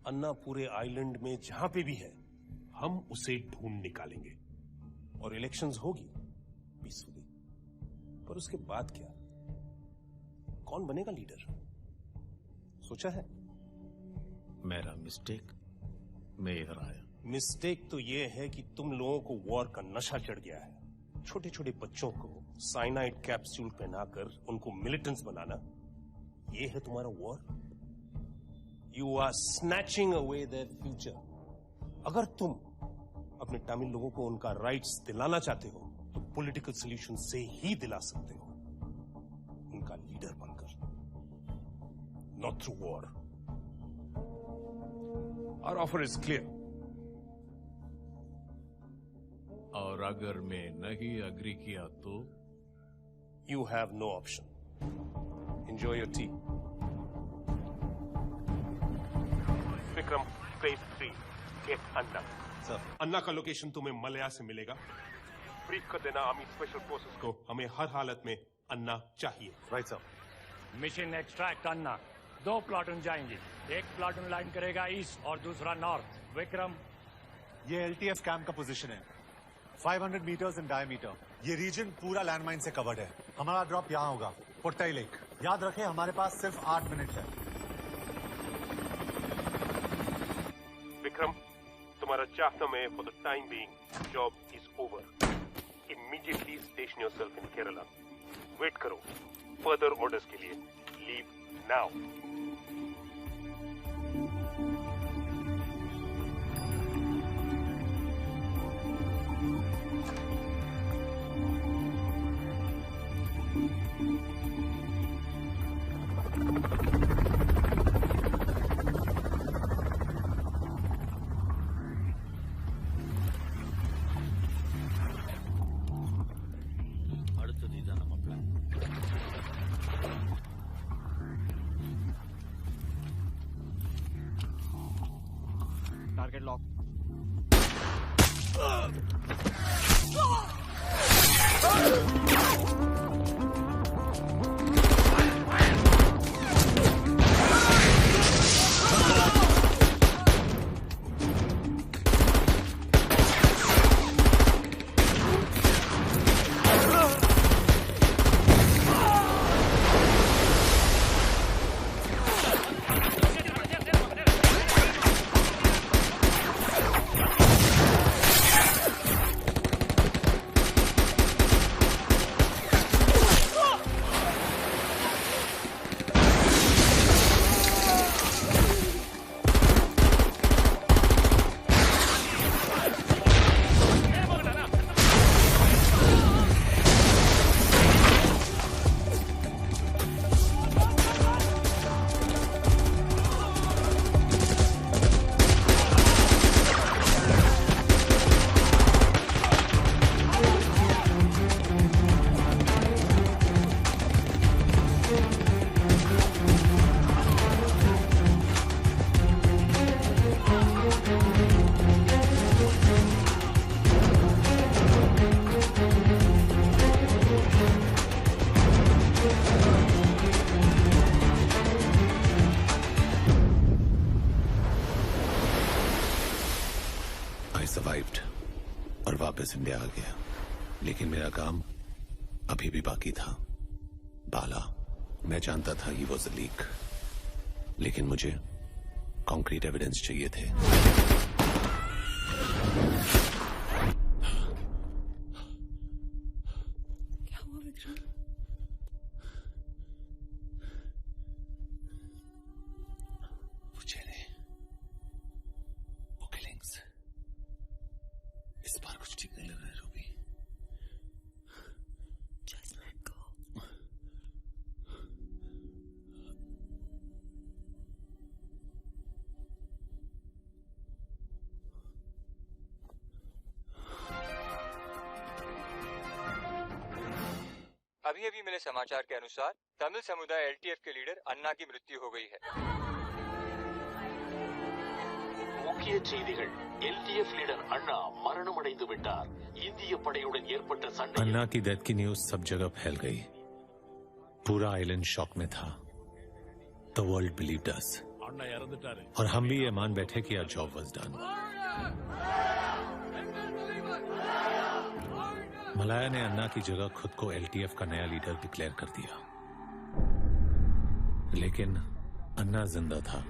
अन्ना पूरे आइलैंड में जहां पे भी है, हम उसे ढूंढ निकालेंगे, और इलेक्शंस होगी पीसफुली। पर उसके बाद क्या? कौन बनेगा लीडर? सोचा है? मेरा मिस्टेक, मैं इधर आया। मिस्टेक तो ये है कि तुम लोगों को वॉर का नशा चढ़ गया है। छोटे छोटे बच्चों को साइनाइड कैप्सूल पहनाकर उनको मिलिटेंट्स बनाना, ये है तुम्हारा war. You are snatching away their future. अगर तुम अपने तमिल लोगों को उनका राइट्स दिलाना चाहते हो, तो पॉलिटिकल सॉल्यूशन से ही दिला सकते हो, उनका लीडर बनकर, not through war. Our offer is clear. और अगर मैं नहीं अग्री किया तो? You have no option. Enjoy your tea. Vikram phase 3 get Anna. Sir, Anna का लोकेशन तुम्हें मलया से मिलेगा। ब्रीफ कर देना आर्मी स्पेशल फोर्सेस को, हमें हर हालत में अन्ना चाहिए। Right sir. मिशन एक्सट्रैक्ट अन्ना। 2 प्लाटून जाएंगे, एक प्लाटून लाइन करेगा ईस्ट और दूसरा नॉर्थ। विक्रम, ये एलटीएफ कैंप का पोजीशन है, 500 मीटर्स इन डायमीटर। ये रीजन पूरा लैंडमाइन से कवर्ड है। हमारा ड्रॉप यहाँ होगा, पुट्टाई लेक। याद रखें, हमारे पास सिर्फ 8 मिनट है। विक्रम, तुम्हारा चाहता में for the time being job is over. Immediately station yourself in Kerala. Wait करो फर्दर ऑर्डर्स के लिए। Leave now. Target lock. Survived और वापस इंडिया आ गया, लेकिन मेरा काम अभी भी बाकी था। बाला, मैं जानता था ही वॉज अ लीक, लेकिन मुझे कॉन्क्रीट एविडेंस चाहिए थे। क्या हुआ विक्रम? इस बार कुछ ठीक नहीं लग रहा है रूबी। Just let go. अभी अभी मिले समाचार के अनुसार तमिल समुदाय एलटीएफ के लीडर अन्ना की मृत्यु हो गई है। முக்கிய செய்திகள். LTF लीडर अन्ना மரணமடைந்து விட்டார். இந்திய படையுடன் ஏற்பட்ட சண்டை. अन्ना की डेथ की न्यूज सब जगह फैल गई। पूरा आइलैंड शॉक में था। द वर्ल्ड बिलीव्ड अस, और हम भी ये मान बैठे कि our job was done. Malaya ने अन्ना की जगह खुद को LTF का नया लीडर डिक्लेयर कर दिया, लेकिन अन्ना जिंदा था।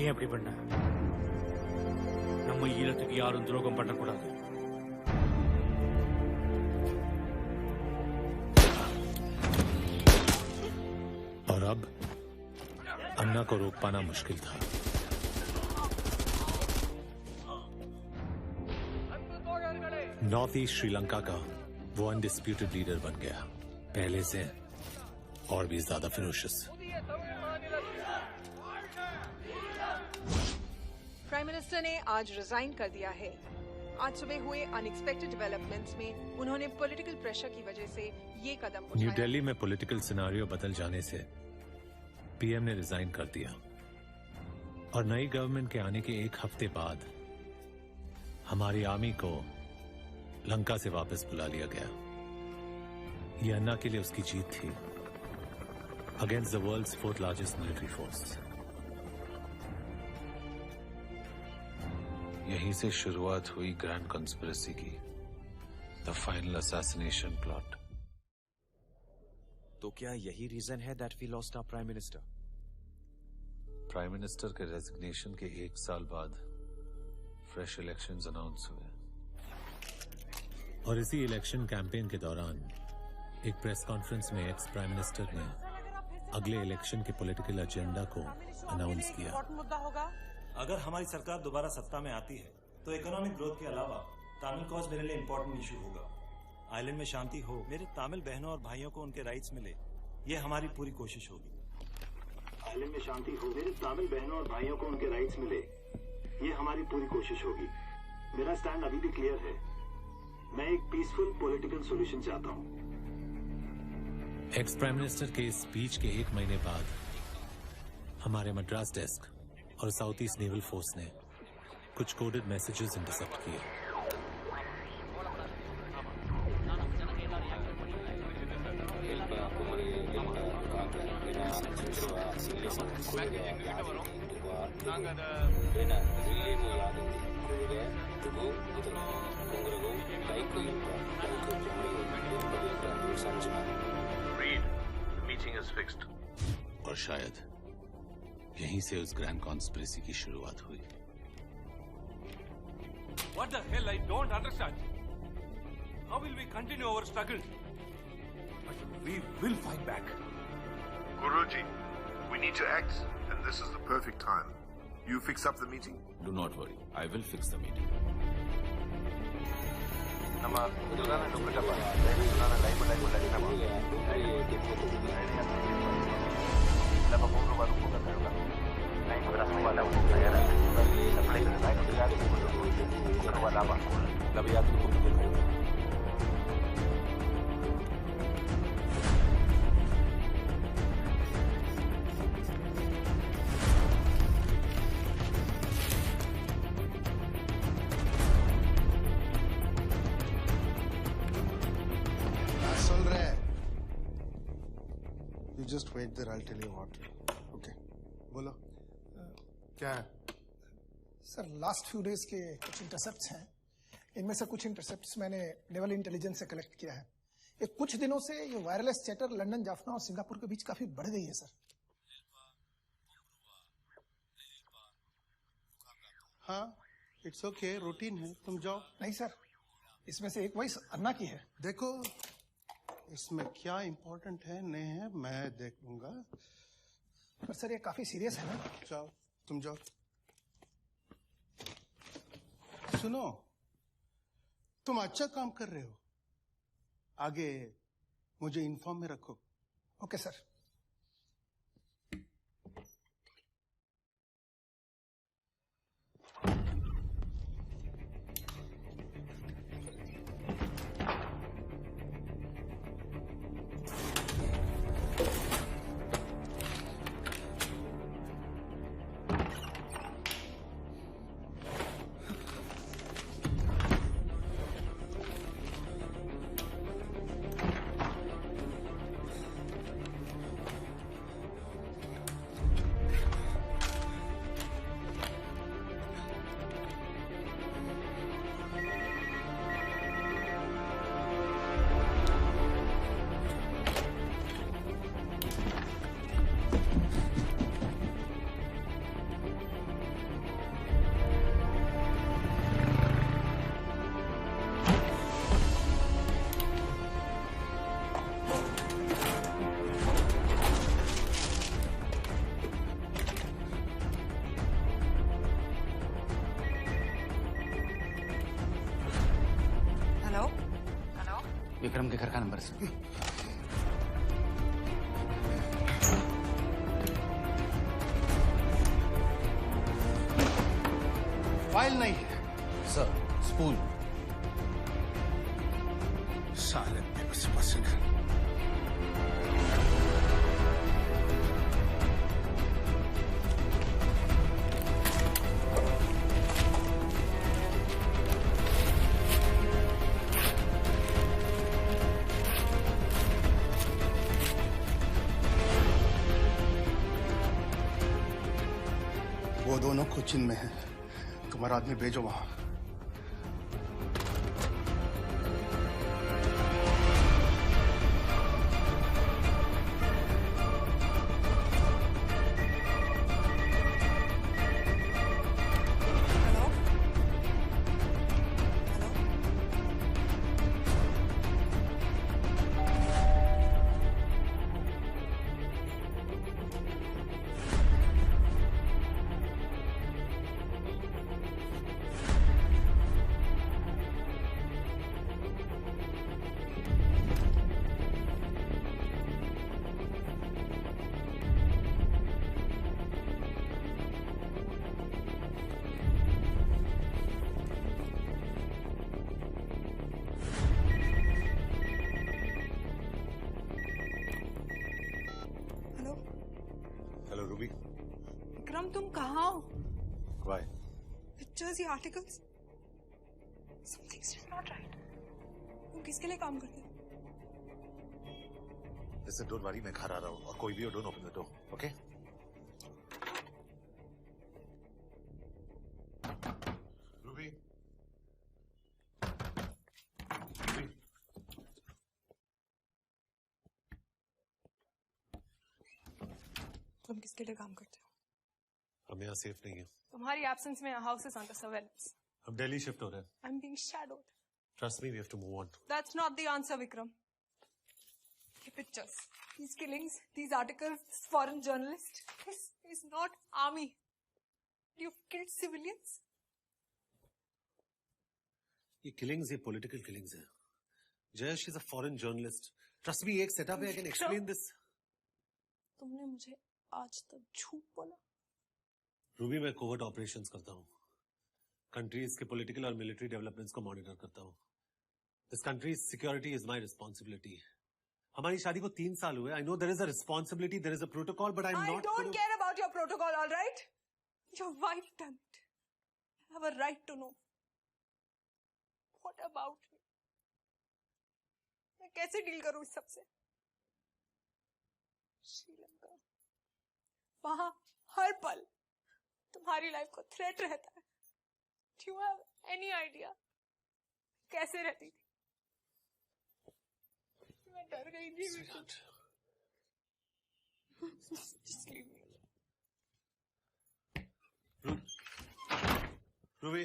ஏன் அப்படி பண்ண? நம்ம ஈழத்துக்கு யாரும் துரோகம் பண்ணக்கூடாது. और अब अन्ना को रोक पाना मुश्किल था। नॉर्थ ईस्ट श्रीलंका का वो अनडिस्प्यूटेड लीडर बन गया, पहले से और भी ज्यादा फिरोशियस। प्राइम मिनिस्टर ने आज रिजाइन कर दिया है। आज सुबह हुए अनएक्सपेक्टेड डेवलपमेंट्स में उन्होंने पॉलिटिकल प्रेशर की वजह से ये कदम उठाया। न्यू दिल्ली में पॉलिटिकल सिनारियो बदल जाने से पीएम ने रिजाइन कर दिया और नई गवर्नमेंट के आने के एक हफ्ते बाद हमारी आर्मी को लंका से वापस बुला लिया गया। ये अन्ना के लिए उसकी जीत थी against the world's 4th largest military force. यहीं से शुरुआत हुई ग्रैंड कॉन्स्पिरेसी की, द फाइनल असैसिनेशन प्लॉट। तो क्या यही रीजन है that we lost our prime minister? Prime minister के रेजिग्नेशन के 1 साल बाद फ्रेश इलेक्शंस अनाउंस हुए और इसी इलेक्शन कैंपेन के दौरान एक प्रेस कॉन्फ्रेंस में एक्स प्राइम मिनिस्टर ने अगले इलेक्शन के पॉलिटिकल एजेंडा को अनाउंस किया। अगर हमारी सरकार दोबारा सत्ता में आती है तो इकोनॉमिक ग्रोथ के अलावा तमिल कॉज मेरे लिए इम्पोर्टेंट इशू होगा। आइलैंड में शांति हो, मेरे तमिल बहनों और भाइयों को उनके राइट्स मिले, ये हमारी पूरी कोशिश होगी। आइलैंड में शांति हो, मेरे तमिल बहनों और भाइयों को उनके राइट्स मिले, ये हमारी पूरी कोशिश होगी। मेरा स्टैंड अभी भी क्लियर है, मैं एक पीसफुल पॉलिटिकल सॉल्यूशन चाहता हूँ। एक्स प्राइम मिनिस्टर के इस स्पीच के 1 महीने बाद हमारे मद्रास डेस्क और साउथ ईस्ट नेवल फोर्स ने कुछ कोडेड मैसेजेस इंटरसेप्ट किए। और शायद यहीं से उस ग्रैंड कॉन्स्पिरेसी की शुरुआत हुई। What the hell? I don't understand. How will we continue our struggle? But we will fight back. Guruji, we need to act, and this is the perfect time. You fix up the meeting? Do not worry. I will fix the meeting. Nama Udana Nukutaba, Udana Laibu Lama Muru Baru Kutaruka, Naik Rasmala, Nayara, the place of the night of the Yadu, Kurwalaba, Labiatu. Just wait there, I'll tell you what. Okay. बोलो क्या है? सर लास्ट फ्यू डेज के कुछ इंटरसेप्ट्स हैं, इनमें से कुछ इंटरसेप्ट्स मैंने नेवल इंटेलिजेंस से कलेक्ट किया है। ये कुछ दिनों से ये वायरलेस चैटर लंदन, जाफना और सिंगापुर के बीच काफी बढ़ गई है सर। हाँ, इट्स ओके, रूटीन है, तुम जाओ। नहीं सर, इसमें से एक वॉइस अन्ना की है। देखो इसमें क्या इम्पोर्टेंट है नहीं है मैं देख लूंगा। पर सर ये काफी सीरियस है ना। जाओ, तुम जाओ। सुनो, तुम अच्छा काम कर रहे हो, आगे मुझे इन्फॉर्म में रखो। Okay sir. विक्रम के घर का नंबर से। फाइल नहीं है। Sir, spool. साले बेबस। वो दोनों कोचिन में हैं। तुम्हारा आदमी भेजो वहां। Hello Ruby. विक्रम, तुम कहाँ हो? Why? पिक्चर्स, ये आर्टिकल्स, समथिंग्स नॉट राइट। तुम किसके लिए काम करते हो? Listen, don't worry, मैं घर आ रहा हूँ और कोई भी हो, don't open the door, okay? Ruby. तुम किसके लिए काम करते हो? हम यहाँ सेफ नहीं है। तुम्हारी एब्सेंस में हाउस इज अंडर सर्वेलेंस। हम दिल्ली शिफ्ट हो रहे हैं। I am being shadowed. Trust me, we have to move on. That's not the answer, Vikram. The pictures, these killings, these articles, this foreign journalist. This is not army. You've killed civilians. ये killings, ये political killings हैं। Jayesh is a foreign journalist. Trust me, एक setup है, I can explain this. तुमने मुझे आज तक झूठ बोला। रूबी, मैं covert operations करता हूँ। कंट्रीज के पॉलिटिकल और मिलिट्री डेवलपमेंट्स को मॉनिटर करता हूँ। This country's security is my responsibility. हमारी शादी को 3 साल हुए। I know there is a responsibility, there is a protocol, but I am not. I don't care about your protocol, all right? Your wife done it. I have a right to know. What about me? मैं कैसे डील करूं इस सबसे? श्रीलंका, वहां हर पल तुम्हारी लाइफ को थ्रेट रहता है। Do you have any idea? कैसे रहती थी? मैं डर गई थी। Just leave me alone. Ruby,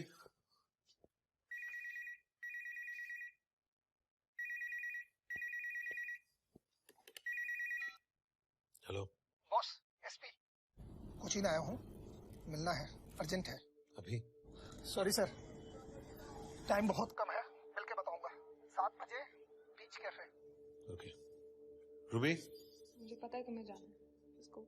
hello boss, SP Cochin आया हूँ, मिलना है, अर्जेंट है। अभी? सॉरी सर, टाइम बहुत कम है, मिल के बताऊंगा। 7 बजे बीच कैफे। ओके। रूबी, मुझे पता है तुम्हें जाना है। इसको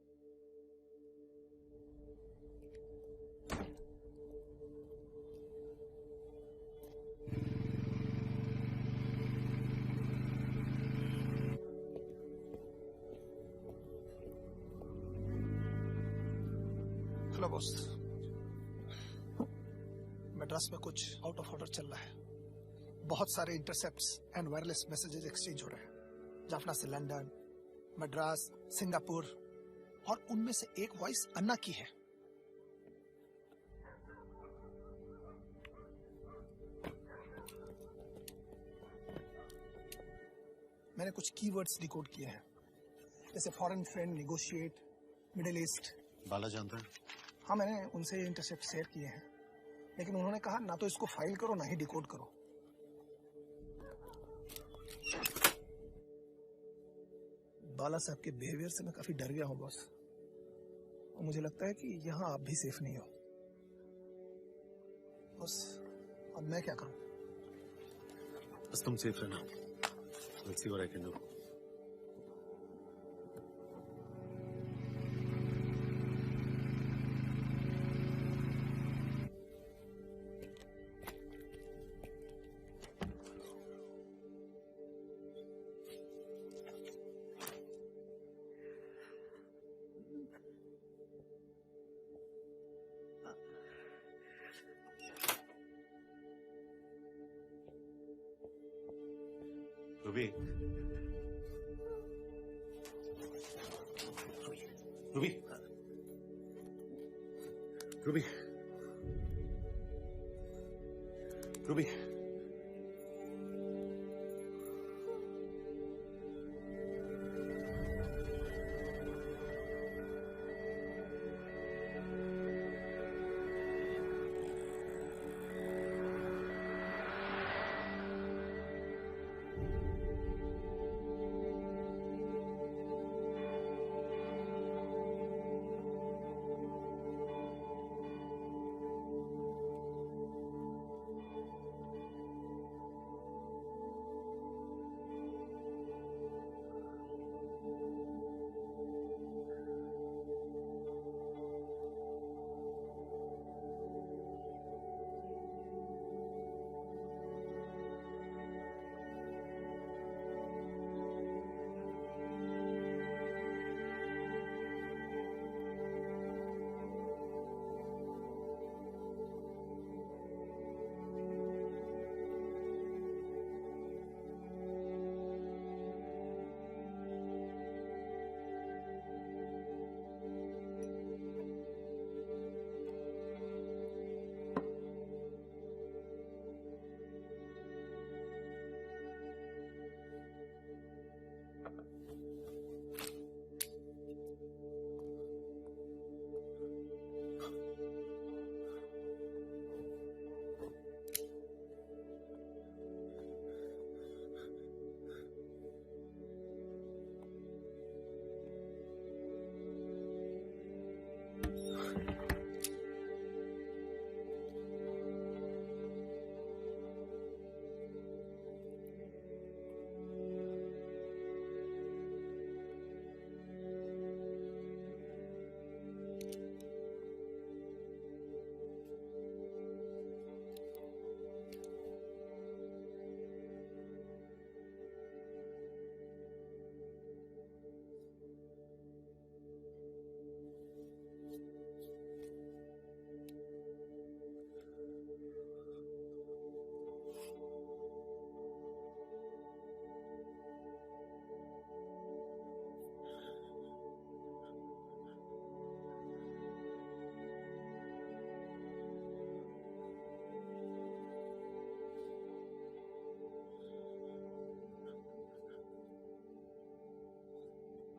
हेलो बॉस, मद्रास में कुछ आउट ऑफ ऑर्डर चल रहा है। बहुत सारे intercepts and wireless messages exchange हो रहे हैं, जाफना से लंदन, मद्रास, सिंगापुर, और उनमें से एक वॉइस अन्ना की है। मैंने कुछ कीवर्ड्स डिकोड किए हैं, जैसे foreign friend, negotiate, middle east. Bala जानता है? हाँ, मैंने उनसे इंटरसेप्ट शेयर किए हैं, लेकिन उन्होंने कहा ना तो इसको फाइल करो ना ही डिकोड करो। बाला साहब के बिहेवियर से मैं काफी डर गया हूँ बॉस, और मुझे लगता है कि यहाँ आप भी सेफ नहीं हो। बस अब मैं क्या करूँ? बस तुम सेफ रहना। Let's see what I can do. Ruby, Ruby, Ruby, Ruby,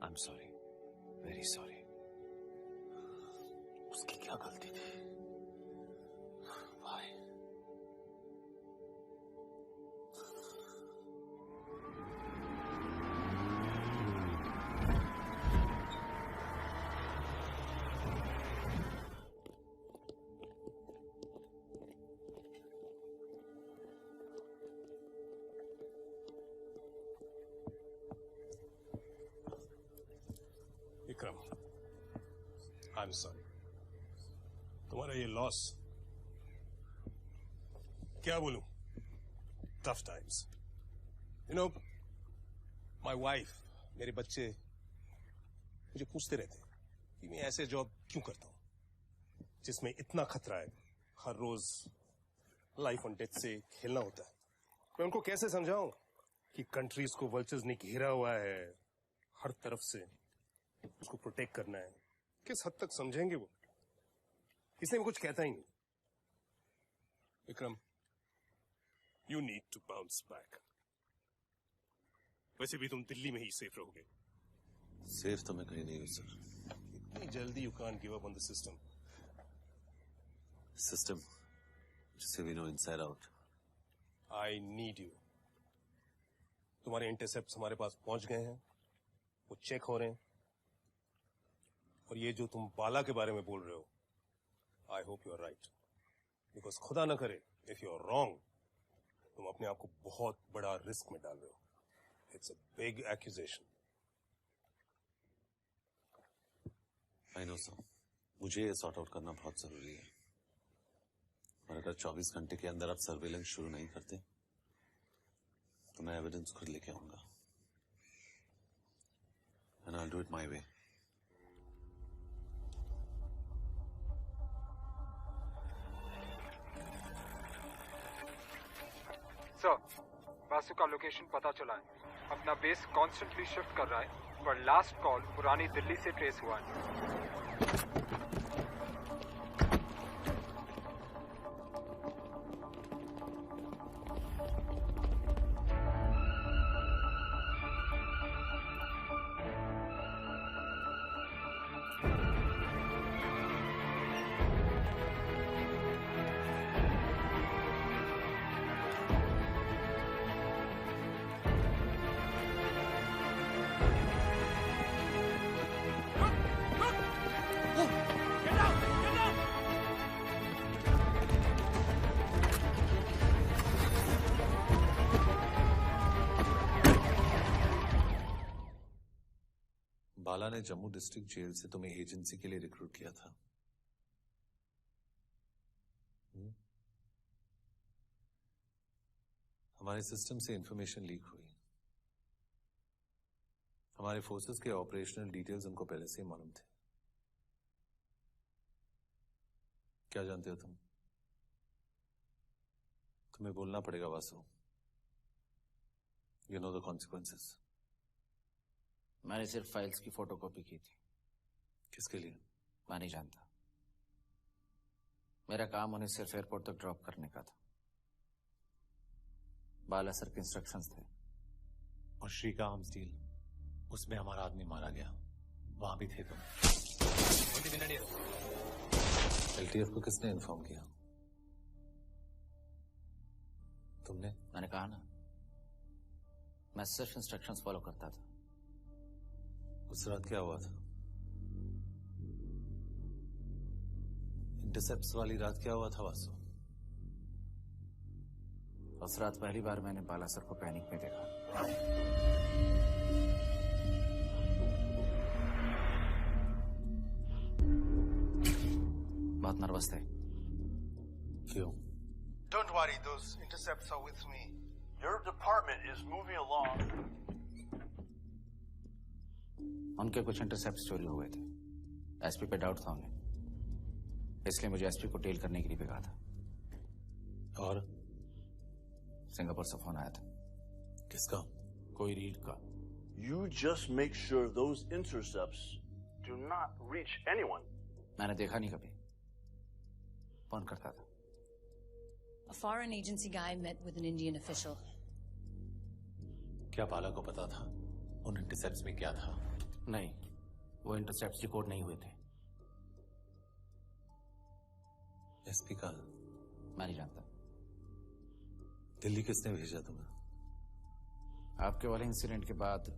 I'm sorry. Very sorry. उसकी क्या गलती थी? Why? Vikram, I'm sorry. तुम्हारा ये लॉस, क्या बोलूं? Tough times. You know, my wife, मेरे बच्चे मुझे पूछते रहते हैं कि मैं ऐसे जॉब क्यों करता हूं जिसमें इतना खतरा है, हर रोज लाइफ ऑन डेथ से खेलना होता है। मैं उनको कैसे समझाऊं कि कंट्रीज को वल्चर्स ने घेरा हुआ है, हर तरफ से उसको प्रोटेक्ट करना है। किस हद तक समझेंगे वो? इसलिए मैं कुछ कहता ही नहीं। Vikram, you need to bounce back. वैसे भी तुम दिल्ली में ही सेफ रहोगे। सेफ तो मैं कहीं नहीं हूं सर। इतनी जल्दी you can't give up on the system. System जिसे we know inside out. I need you. तुम्हारे इंटरसेप्ट हमारे पास पहुंच गए हैं, वो चेक हो रहे हैं, और ये जो तुम बाला के बारे में बोल रहे हो, I hope you are right. Because खुदा ना करे, इफ यू आर रॉन्ग, तुम अपने आप को बहुत बड़ा रिस्क में डाल रहे हो। It's a big accusation. I know sir, मुझे ये सॉर्ट आउट करना बहुत जरूरी है। और अगर 24 घंटे के अंदर आप सर्वेलेंस शुरू नहीं करते तो मैं एविडेंस खुद लेके आऊंगा। And I will do it my way. Sir, Vasu का लोकेशन पता चला है। अपना बेस कॉन्स्टेंटली शिफ्ट कर रहा है, पर लास्ट कॉल पुरानी दिल्ली से ट्रेस हुआ है। बाला ने जम्मू डिस्ट्रिक्ट जेल से तुम्हें एजेंसी के लिए रिक्रूट किया था। हमारे सिस्टम से इंफॉर्मेशन लीक हुई। हमारे फोर्सेस के ऑपरेशनल डिटेल्स उनको पहले से ही मालूम थे। क्या जानते हो तुम? तुम्हें बोलना पड़ेगा Vasu. You know the consequences. मैंने सिर्फ फाइल्स की फोटोकॉपी की थी। किसके लिए? मैं नहीं जानता। मेरा काम उन्हें सिर्फ एयरपोर्ट तक ड्रॉप करने का था। बाला सर के इंस्ट्रक्शंस थे। और श्री का आर्म्स डील, उसमें हमारा आदमी मारा गया, वहां भी थे तुम। एलटीएफ को किसने इन्फॉर्म किया? तुमने? मैंने कहा ना, मैं सिर्फ इंस्ट्रक्शंस फॉलो करता था। उस रात क्या हुआ था? इंटरसेप्ट्स वाली रात क्या हुआ था वासु? उस रात पहली बार मैंने बाला सर को पैनिक में देखा। बहुत नर्वस थे। क्यों? Don't worry, those intercepts are with me. Your department is moving along. उनके कुछ इंटरसेप्ट चोरी हुए थे। एसपी पे डाउट था उन्हें, इसलिए मुझे एसपी को टेल करने के लिए भेजा था। और सिंगापुर से फोन आया था। किसका? कोई रीड का। You just make sure those intercepts do not reach anyone. मैंने देखा नहीं कभी, फोन करता था। A foreign agency guy met with an Indian official. क्या बाला को पता था उन इंटरसेप्ट्स में क्या था? नहीं, वो इंटरसेप्ट्स रिकॉर्ड नहीं हुए थे। एसपी का? मैं नहीं जानता। दिल्ली किसने भेजा तुम्हें? आपके वाले इंसिडेंट के बाद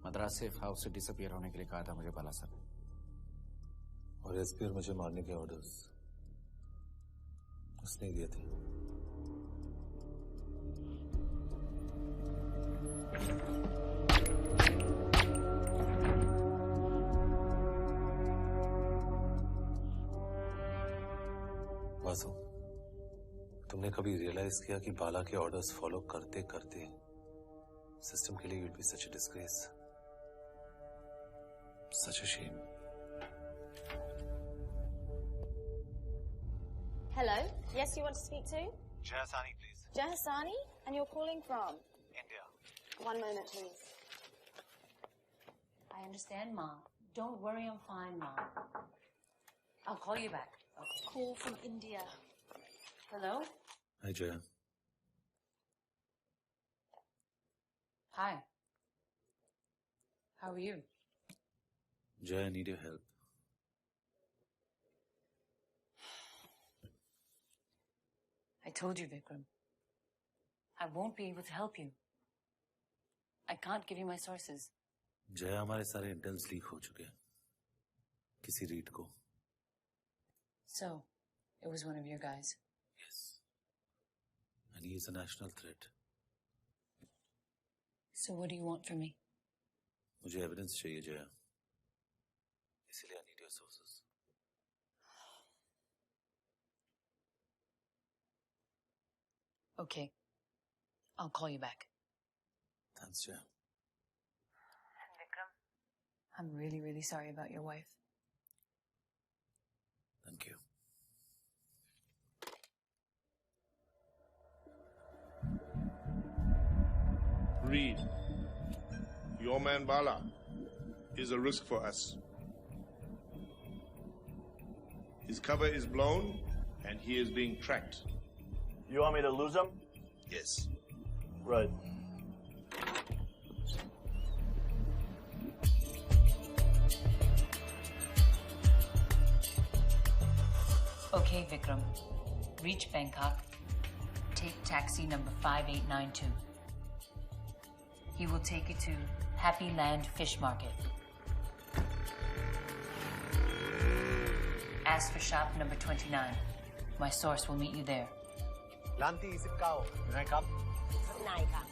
मद्रास सेफ हाउस से डिसअपियर होने के लिए कहा था मुझे बाला सर। और एसपी और मुझे मारने के ऑर्डर्स उसने दिए थे। वासु, तुमने कभी रियलाइज किया कि बाला के ऑर्डर्स फॉलो करते करते सिस्टम के लिए will be such a disgrace, such a shame? Hello. Yes, you want to speak to? Jahasani, please. Jahasani? And you're calling from? India. One moment, please. I understand, Ma. Don't worry, I'm fine, Ma. I'll call you back. Okay. Call from India. Hello? Hi, Jaya. Hi. How are you? Jaya, I need your help. I told you, Vikram. I won't be able to help you. I can't give you my sources. Jaya, हमारे सारे इंटेल्स लीक हो चुके हैं किसी रीड को। So, it was one of your guys. Yes. And he is a national threat. So what do you want from me? मुझे एविडेंस चाहिए जया, इसलिए I need your sources. Okay. I'll call you back. Thanks, Jaya. Vikram, I'm really, really sorry about your wife. Thank you. Reed, your man Bala is a risk for us. His cover is blown and he is being tracked. You want me to lose him? Yes. Right. Okay, Vikram. Reach Bangkok. Take taxi number 5892. He will take you to Happy Land Fish Market. Ask for shop number 29. My source will meet you there. Lanti, is it cow? Can I come? Naika.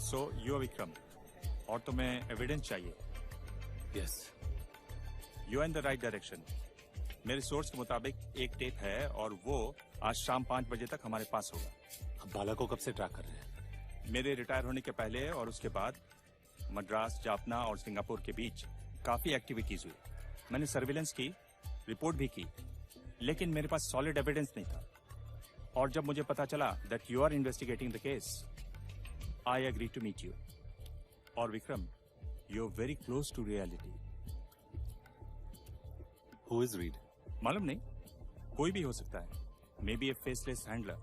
So, you are Vikram. और तुम्हें एविडेंस चाहिए? Yes. You are in the right direction. मेरे सोर्स के मुताबिक एक टेप है और वो आज शाम 5 बजे तक हमारे पास होगा। अब बाला को कब से ट्रैक कर रहे हैं? मेरे रिटायर होने के पहले और उसके बाद मद्रास, जाफना और सिंगापुर के बीच काफी एक्टिविटीज हुई। मैंने सर्विलेंस की, रिपोर्ट भी की, लेकिन मेरे पास सॉलिड एविडेंस नहीं था। और जब मुझे पता चला that you are investigating the case, I agree to meet you. और Vikram, you are very close to reality. Who is Reed? मालूम नहीं, कोई भी हो सकता है। May be A faceless handler.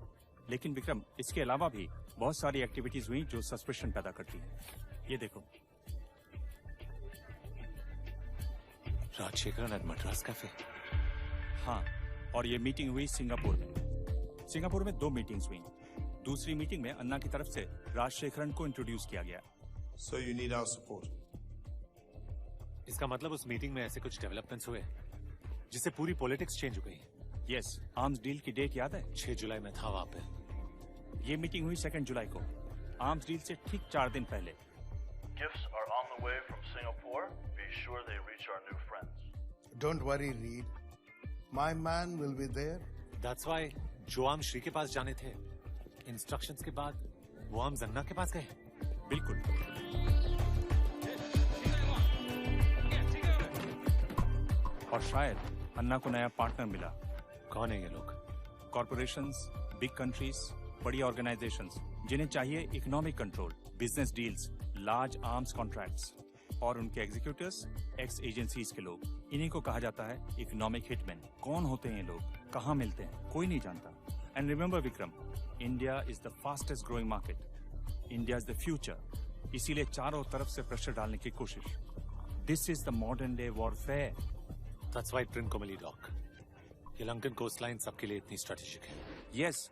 लेकिन विक्रम, इसके अलावा भी बहुत सारी एक्टिविटीज हुई जो सस्पेशन पैदा करती हैं। ये देखो। Rajasekaran at Madras Cafe. हाँ, और ये मीटिंग हुई सिंगापुर में। सिंगापुर में 2 मीटिंग्स हुई। दूसरी मीटिंग में अन्ना की तरफ से राजशेखरन को इंट्रोड्यूस किया गया। So you need our support. इसका मतलब उस मीटिंग में ऐसे कुछ डेवलपमेंट्स हुए जिससे पूरी पॉलिटिक्स चेंज हो गई। यस, आर्म्स डील की डेट याद है? 6 जुलाई में था वहां पे। ये मीटिंग हुई 2 जुलाई को, आर्म्स डील से ठीक 4 दिन पहले। Gifts are on the way from Singapore. Be sure they reach our new friends. Don't worry, Reed. My man will be there. That's why जो आर्म श्री के पास जाने थे, इंस्ट्रक्शंस के बाद वो आर्म्स अन्ना के पास गए। बिल्कुल। और शायद अन्ना को नया पार्टनर मिला। कौन है ये लोग? कॉर्पोरेशंस, बिग कंट्रीज, बड़ी ऑर्गेनाइजेशंस जिन्हें चाहिए economic control, business deals, large arms contracts, और उनके एग्जीक्यूटिव्स एक्स एजेंसीज के लोग। इन्हीं को कहा जाता है इकोनॉमिक हिटमैन। कौन होते हैं ये लोग, कहाँ मिलते हैं, कोई नहीं जानता। And remember Vikram, India is the fastest growing market. India is the future. इसीलिए चारों तरफ से प्रेशर डालने की कोशिश। This is the modern day warfare. That's why Trincomalee Dock, ये लंकन कोस्ट लाइन सबके लिए इतनी स्ट्रेटेजिक है। यस,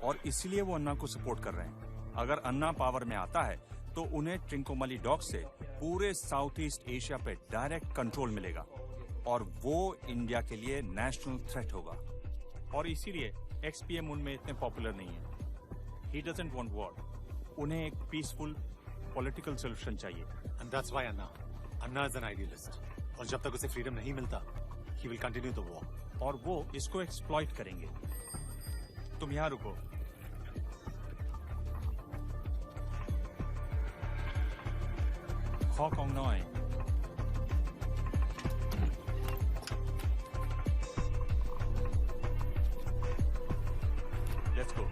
और इसीलिए वो अन्ना को सपोर्ट कर रहे हैं। अगर अन्ना पावर में आता है तो उन्हें ट्रिंकोमाली डॉक से पूरे साउथ ईस्ट एशिया पे डायरेक्ट कंट्रोल मिलेगा और वो इंडिया के लिए नेशनल थ्रेट होगा। और इसीलिए एक्स-पीएम उनमें इतने पॉपुलर नहीं है। He doesn't want war. उन्हें एक पीसफुल पॉलिटिकल सोल्यूशन चाहिए। And that's why Anna is an idealist. और जब तक उसे फ्रीडम नहीं मिलता, he will continue the war. और वो इसको एक्सप्लॉइट करेंगे। तुम यहाँ रुको। Hong Noi. Let's go.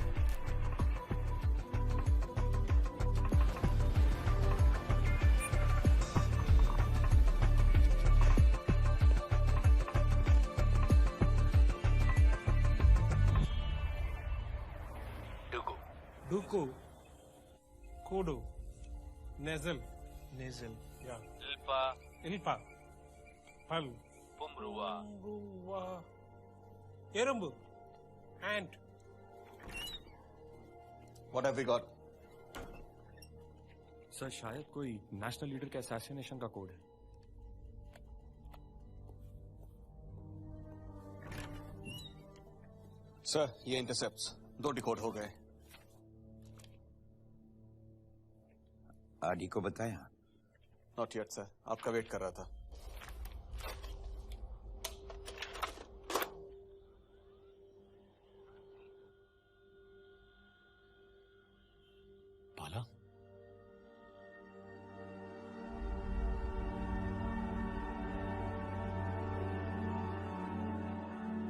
Duku, Kudu, Nasal, yeah. Ilpa, Pal, Pumruwa, Erumbu, Ant. What have we got? Sir शायद कोई नेशनल लीडर के असैसिनेशन का कोड है। सर, ये इंटरसेप्ट्स 2 डिकोड हो गए। आरडी को बताया? नॉट येट सर, आपका वेट कर रहा था। बाला,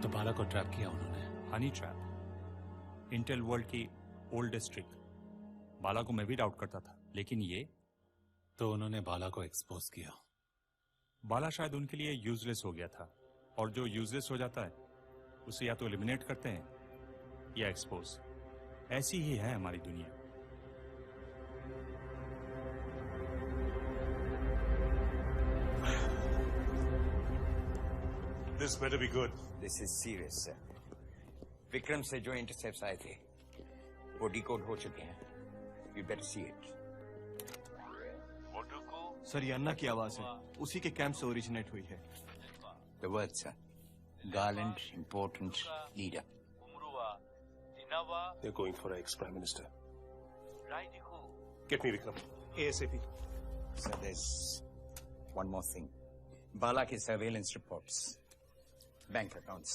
तो बाला को ट्रैप किया उन्होंने। हनी ट्रैप, इंटेल वर्ल्ड की ओल्ड डिस्ट्रिक्ट। बाला को मैं भी डाउट करता था, लेकिन ये तो उन्होंने बाला को एक्सपोज किया। बाला शायद उनके लिए यूजलेस हो गया था, और जो यूजलेस हो जाता है उसे या तो एलिमिनेट करते हैं या एक्सपोज। ऐसी ही है हमारी दुनिया। This better be good. This is serious, sir. Vikram से जो इंटरसेप्ट्स आए थे वो डिकोड हो चुके हैं। You better see it. Sir ये अन्ना की आवाज है, उसी के कैंप से ओरिजिनेट हुई है। The words, sir. Garland, important leader. They're going for an ex-prime minister. Get me Vikram. ASAP. Sir, there's one more thing. बाला के surveillance reports, bank accounts,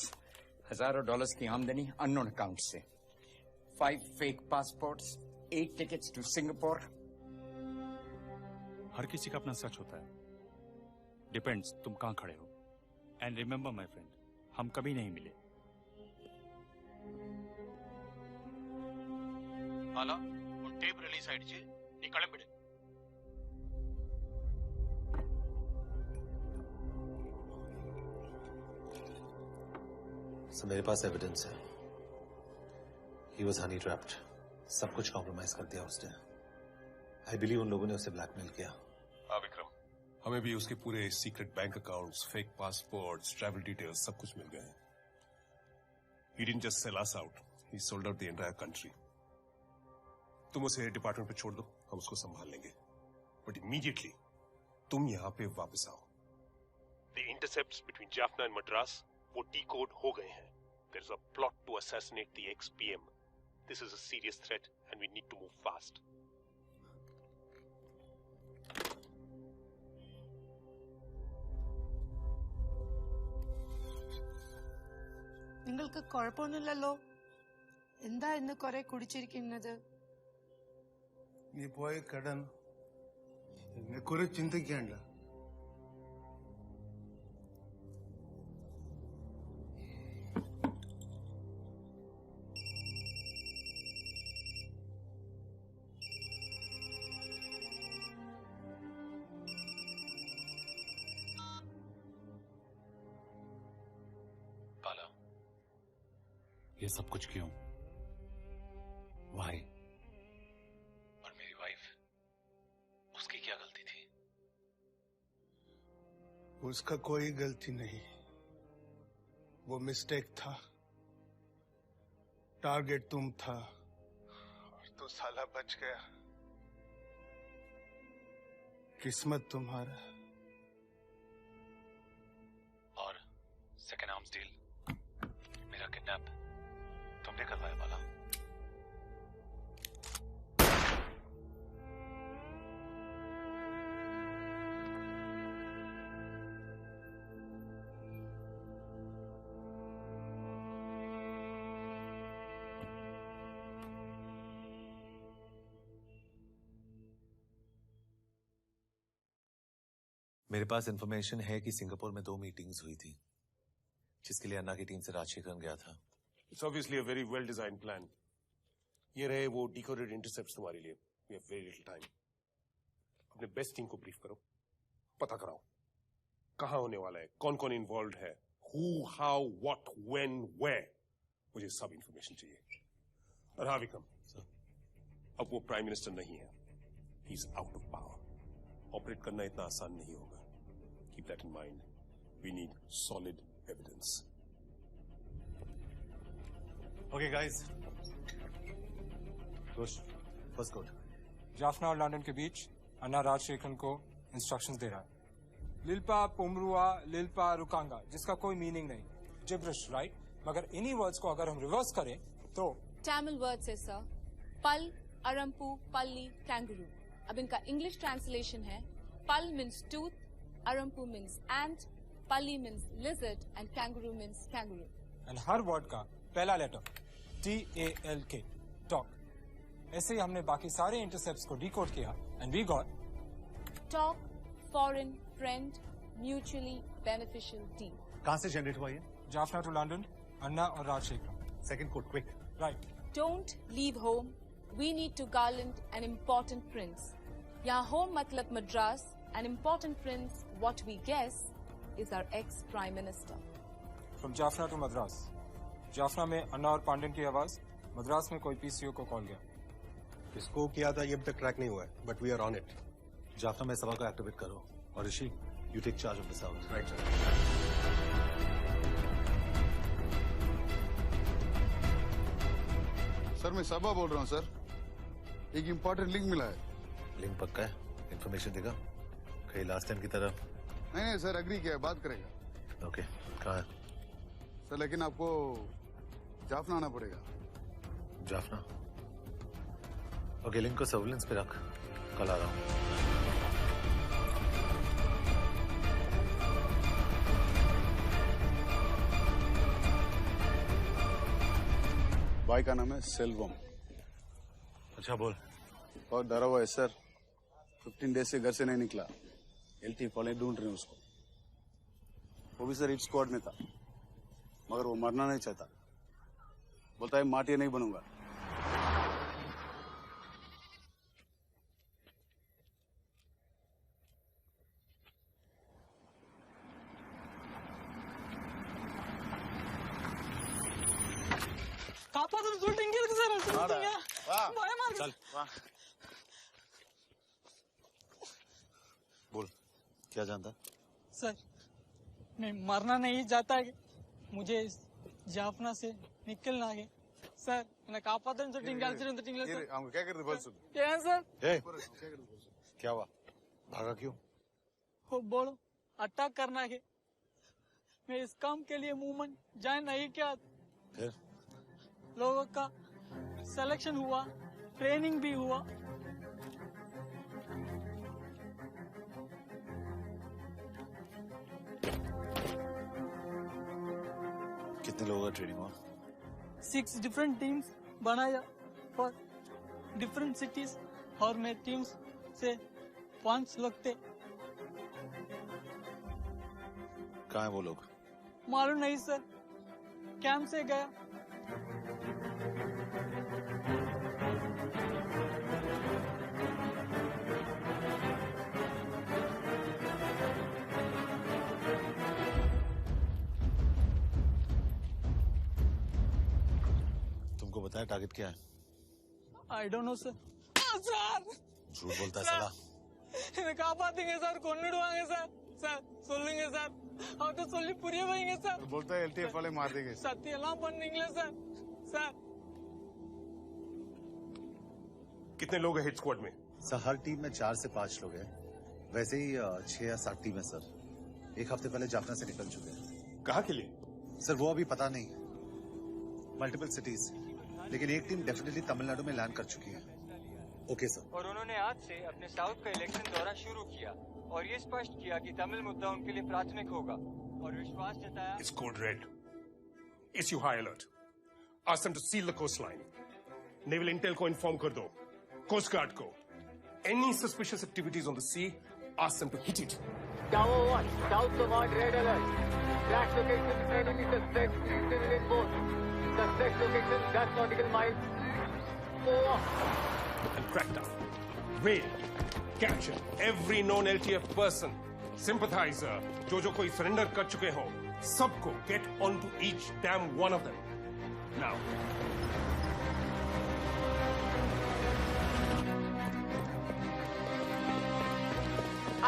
$1,000 की आमदनी unknown accounts से, 5 fake passports, 8 tickets to Singapore. हर किसी का अपना सच होता है। डिपेंड्स तुम कहां खड़े हो। एंड रिमेंबर माय फ्रेंड, हम कभी नहीं मिले। ಬಾಲ ಒಂದು ಟೇಪ್ ರಿಲೀಸ್ ಆಯಿடுச்சு, ನೀ கிளம்பிடு. सर मेरे पास एविडेंस है। He was honey trapped. सब कुछ कॉम्प्रोमाइज कर दिया उसने। आई बिलीव उन लोगों ने उसे ब्लैकमेल किया। हाँ विक्रम, हमें भी उसके पूरे secret bank accounts, fake passports, travel details सब कुछ मिल गए हैं। He didn't just sell us out, he sold out the entire country. तुम उसे डिपार्टमेंट पे छोड़ दो, हम उसको संभाल लेंगे। बट इमीडिएटली तुम यहाँ पे वापस आओ। The intercepts between Jaffna and Madras वो decode हो गए हैं। There is a plot to assassinate the ex-PM. This is a serious threat and we need to move fast. നിങ്ങൾക്ക് കുഴപ്പമൊന്നുമില്ലല്ലോ? എന്താ ഇന്ന് കുറെ കുടിച്ചിരിക്കുന്നത്? നീ പോയ കടൻ എന്നെ കുറെ ചിന്തിക്കേണ്ട. ये सब कुछ क्यों? Why? और मेरी वाइफ, उसकी क्या गलती थी? उसका कोई गलती नहीं, वो मिस्टेक था। टारगेट तुम था और तू साला बच गया। किस्मत तुम्हारा। और सेकेंड आर्म्स डील, मेरा किडनैप तुमने करवाया बाला। मेरे पास इंफॉर्मेशन है कि सिंगापुर में 2 मीटिंग्स हुई थी, जिसके लिए अन्ना की टीम से राजशेखरन गया था। It's obviously a very well-designed plan. ये रहे वो decoded intercepts तुम्हारे लिए। We have very little time. अपने बेस्ट टीम को ब्रीफ करो, पता कराओ कहाँ होने वाला है, कौन-कौन इन्वॉल्व है, who, how, what, when, where. मुझे सब इंफॉर्मेशन चाहिए। और हाँ विक्रम, अब वो प्राइम मिनिस्टर नहीं है। He's out of power. Operate करना इतना आसान नहीं होगा। Keep that in mind. We need solid evidence. Okay, guys. First code. Jaffna और लंदन के बीच अन्ना राजशेखरन को इंस्ट्रक्शंस दे रहा है। लिल्पा पुमरुआ लिल्पा रुकांगा, जिसका कोई मीनिंग नहीं, जिब्रिश, राइट? मगर इन्हीं वर्ड्स को अगर हम रिवर्स करें तो तमिल वर्ड्स है सर, पल, अरम्पू, पल्ली, कैंगरू। अब इनका इंग्लिश ट्रांसलेशन है, पल मीन्स टूथ, अरम्पू मीन्स एंट, पल्ली means lizard and kangaroo means kangaroo. And her word का पहला लेटर TALK, टॉक। ऐसे ही हमने बाकी सारे इंटरसेप्ट्स को डिकोड किया and we got talk, foreign, friend, mutually beneficial deal. कहां से जनरेट हुआ ये? जाफना टू लंदन, अन्ना और Rajshekhar. Second quote, quick. Right. Don't leave home. We need to garland an important prince. यहाँ home मतलब Madras, an important prince, what we guess, is our ex-prime minister. From Jaffna to Madras. Jaffna में अन्ना और पांडेन की आवाज, मद्रास में कोई पीसीओ को कॉल गया. किसको किया था ये अब तक ट्रैक नहीं हुआ है, but we are on it. Jaffna में सभा को एक्टिवेट करो और Rishi, you take charge of this house. Right sir. Sir मैं सबा बोल रहा हूँ सर. एक इम्पोर्टेंट लिंक मिला है. लिंक पक्का है? इन्फॉर्मेशन देगा कहीं लास्ट टाइम की तरह? नहीं सर, अग्री किया है, बात करेगा. ओके, कहाँ है सर? लेकिन आपको जाफना आना पड़ेगा. जाफना? ओके, लिंक को सर्विलेंस पे रख, कल आ रहा हूँ. भाई का नाम है सेल्वम. अच्छा बोल. और डरा हुआ है सर. 15 डेज से घर से नहीं निकला. LTF वाले ढूंढ रहे हैं उसको. वो भी सर हिट स्क्वाड में था, मगर वो मरना नहीं चाहता. बोलता है माटिया नहीं बनूंगा. चल बोल, क्या जानता? सर मैं मरना नहीं चाहता है, मुझे इस जाफना से निकलना है सर. मैं कापातन से टिंगल से टिंगल सर. हम क्या करते बोल सुन. क्या सर? क्या हुआ? भागा क्यों? वो बोलो अटैक करना है. मैं इस काम के लिए मूवमेंट ज्वाइन नहीं किया. फिर लोगों का सिलेक्शन हुआ, ट्रेनिंग भी हुआ. कितने लोगों का ट्रेनिंग हुआ? 6 डिफरेंट टीम्स बनाया फॉर डिफरेंट सिटीज, और मैं टीम्स से 5 लोग थे. कहाँ है वो लोग? मालूम नहीं सर, कैंप से गया. तुमको बताया टारगेट क्या है? I don't know sir. Sir झूठ बोलता है साला. इन्हें कापातेंगे सर, कोन्निडवाएंगे सर. सर सोलेंगे सर, और तो सोली पूरी होएंगे सर. बोलता है LTF वाले मार देंगे. सत्य अलाम बनेंगे सर. सर कितने लोग हैं हिट स्क्वाड में? सर हर टीम में 4 से 5 लोग हैं. वैसे ही 6 या 7 टीम है सर. एक हफ्ते पहले जाफना से निकल चुके हैं. कहाँ के लिए? सर वो अभी पता नहीं. मल्टीपल सिटीज, लेकिन एक टीम डेफिनेटली तमिलनाडु में लैंड कर चुकी है. Okay sir. और उन्होंने आज से अपने साउथ का इलेक्शन दौरा शुरू किया और ये स्पष्ट किया कि तमिल मुद्दा उनके लिए प्राथमिक होगा, और विश्वास जताया. It's code red. Issue high alert. Ask them to seal the coastline. Naval Intel को inform कर दो. Coast Guard को. Any suspicious activities on the sea, ask them to hit it. Tower 1, south command red alert. Track location, enemy suspects, still in boat. Suspect location, 10 nautical miles. Over. And crack down. Raid. Capture every known LTF person, sympathizer, जो कोई surrender कर चुके हो, सबको get onto each damn one of them. Now.